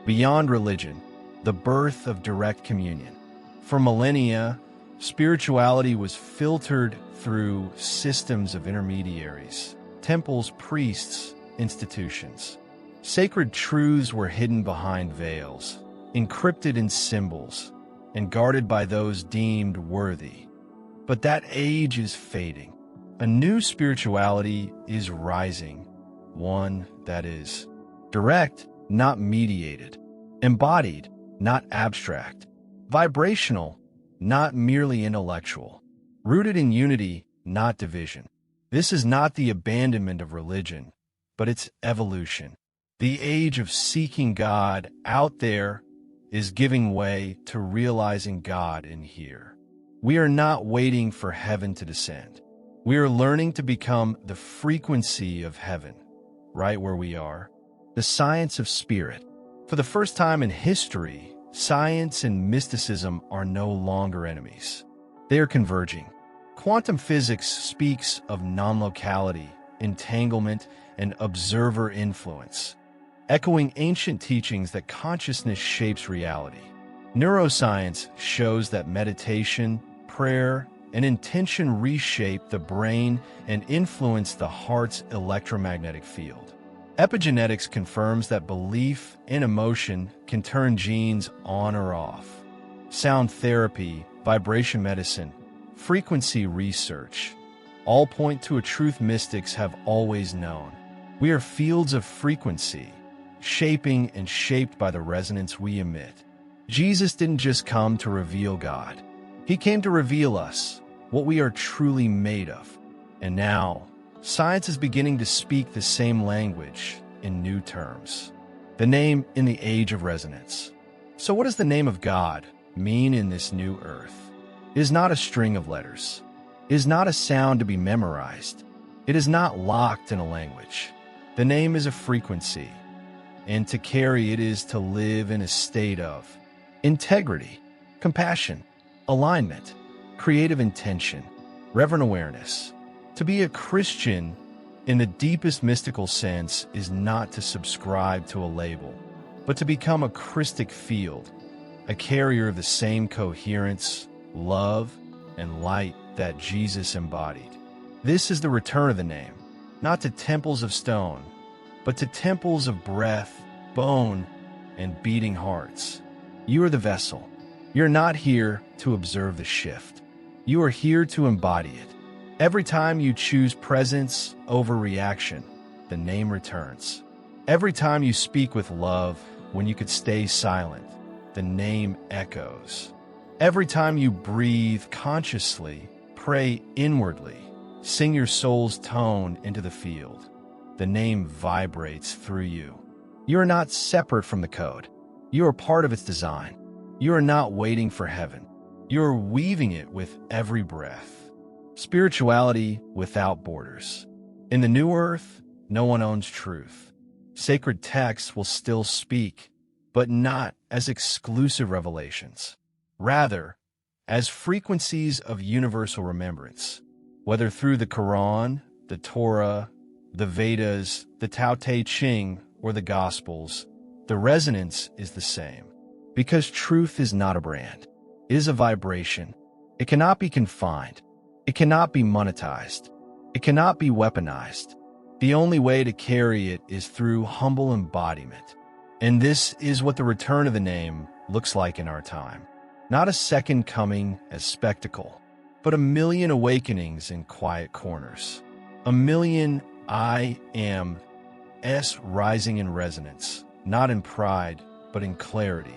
Beyond religion, the birth of direct communion. For millennia, spirituality was filtered through systems of intermediaries, temples, priests, institutions. Sacred truths were hidden behind veils, encrypted in symbols, and guarded by those deemed worthy. But that age is fading. A new spirituality is rising, one that is direct, not mediated, embodied, not abstract, vibrational, not merely intellectual, rooted in unity, not division. This is not the abandonment of religion, but its evolution. The age of seeking God out there is giving way to realizing God in here. We are not waiting for heaven to descend. We are learning to become the frequency of heaven, right where we are. The science of spirit. For the first time in history, science and mysticism are no longer enemies. They are converging. Quantum physics speaks of non-locality, entanglement, and observer influence, echoing ancient teachings that consciousness shapes reality. Neuroscience shows that meditation, prayer, and intention reshape the brain and influence the heart's electromagnetic field. Epigenetics confirms that belief and emotion can turn genes on or off. Sound therapy, vibration medicine, frequency research, all point to a truth mystics have always known. We are fields of frequency, shaping and shaped by the resonance we emit. Jesus didn't just come to reveal God. He came to reveal us, what we are truly made of. And now, Science is beginning to speak the same language in new terms. The name in the age of resonance. So what does the name of God mean in this new earth? It is not a string of letters. It is not a sound to be memorized. It is not locked in a language. The name is a frequency, and to carry it is to live in a state of integrity, compassion, alignment, creative intention, reverent awareness. To be a Christian in the deepest mystical sense is not to subscribe to a label, but to become a Christic field, a carrier of the same coherence, love, and light that Jesus embodied. This is the return of the name, not to temples of stone, but to temples of breath, bone, and beating hearts. You are the vessel. You're not here to observe the shift. You are here to embody it. Every time you choose presence over reaction, the name returns. Every time you speak with love when you could stay silent, the name echoes. Every time you breathe consciously, pray inwardly, sing your soul's tone into the field, the name vibrates through you. You are not separate from the code. You are part of its design. You are not waiting for heaven. You are weaving it with every breath. Spirituality without borders. In the new earth, no one owns truth. Sacred texts will still speak, but not as exclusive revelations. Rather, as frequencies of universal remembrance, whether through the Quran, the Torah, the Vedas, the Tao Te Ching, or the Gospels, the resonance is the same. Because truth is not a brand. It is a vibration. It cannot be confined. It cannot be monetized. It cannot be weaponized. The only way to carry it is through humble embodiment. And this is what the return of the name looks like in our time. Not a second coming as spectacle, but a million awakenings in quiet corners. A million I am's rising in resonance, not in pride, but in clarity.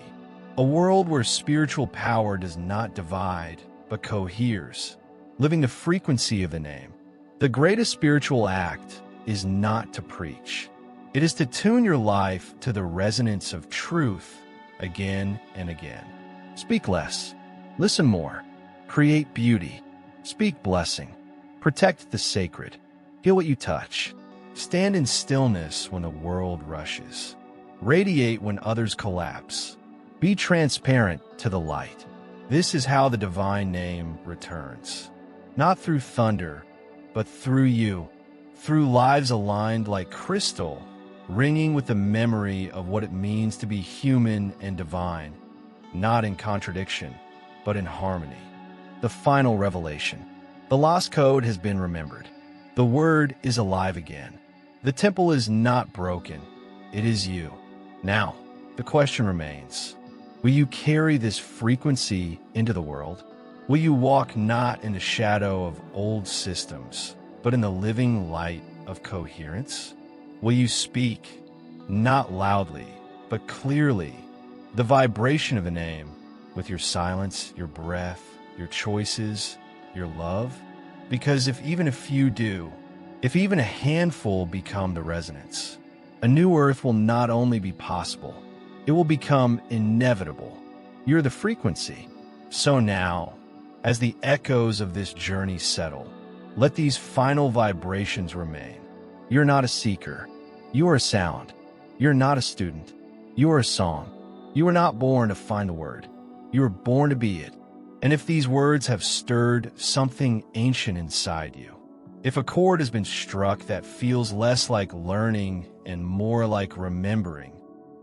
A world where spiritual power does not divide, but coheres, living the frequency of the name. The greatest spiritual act is not to preach. It is to tune your life to the resonance of truth again and again. Speak less. Listen more. Create beauty. Speak blessing. Protect the sacred. Heal what you touch. Stand in stillness when the world rushes. Radiate when others collapse. Be transparent to the light. This is how the divine name returns. Not through thunder, but through you. Through lives aligned like crystal, ringing with the memory of what it means to be human and divine. Not in contradiction, but in harmony. The final revelation. The lost code has been remembered. The word is alive again. The temple is not broken. It is you. Now, the question remains, will you carry this frequency into the world? Will you walk not in the shadow of old systems, but in the living light of coherence? Will you speak, not loudly, but clearly, the vibration of the name with your silence, your breath, your choices, your love? Because if even a few do, if even a handful become the resonance, a new earth will not only be possible, it will become inevitable. You're the frequency. So now, as the echoes of this journey settle, let these final vibrations remain. You're not a seeker. You are a sound. You're not a student. You are a song. You were not born to find the word. You were born to be it. And if these words have stirred something ancient inside you, if a chord has been struck that feels less like learning and more like remembering,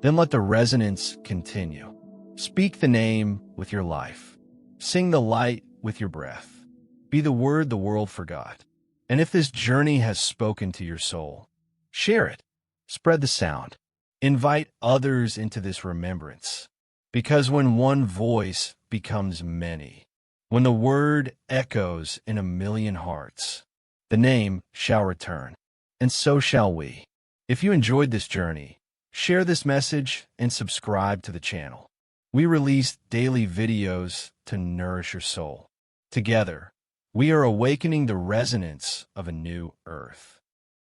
then let the resonance continue. Speak the name with your life. Sing the light with your breath. Be the word the world forgot. And if this journey has spoken to your soul, share it. Spread the sound. Invite others into this remembrance. Because when one voice becomes many, when the word echoes in a million hearts, the name shall return, and so shall we. If you enjoyed this journey, share this message and subscribe to the channel. We release daily videos to nourish your soul. Together, We are awakening the resonance of a new earth.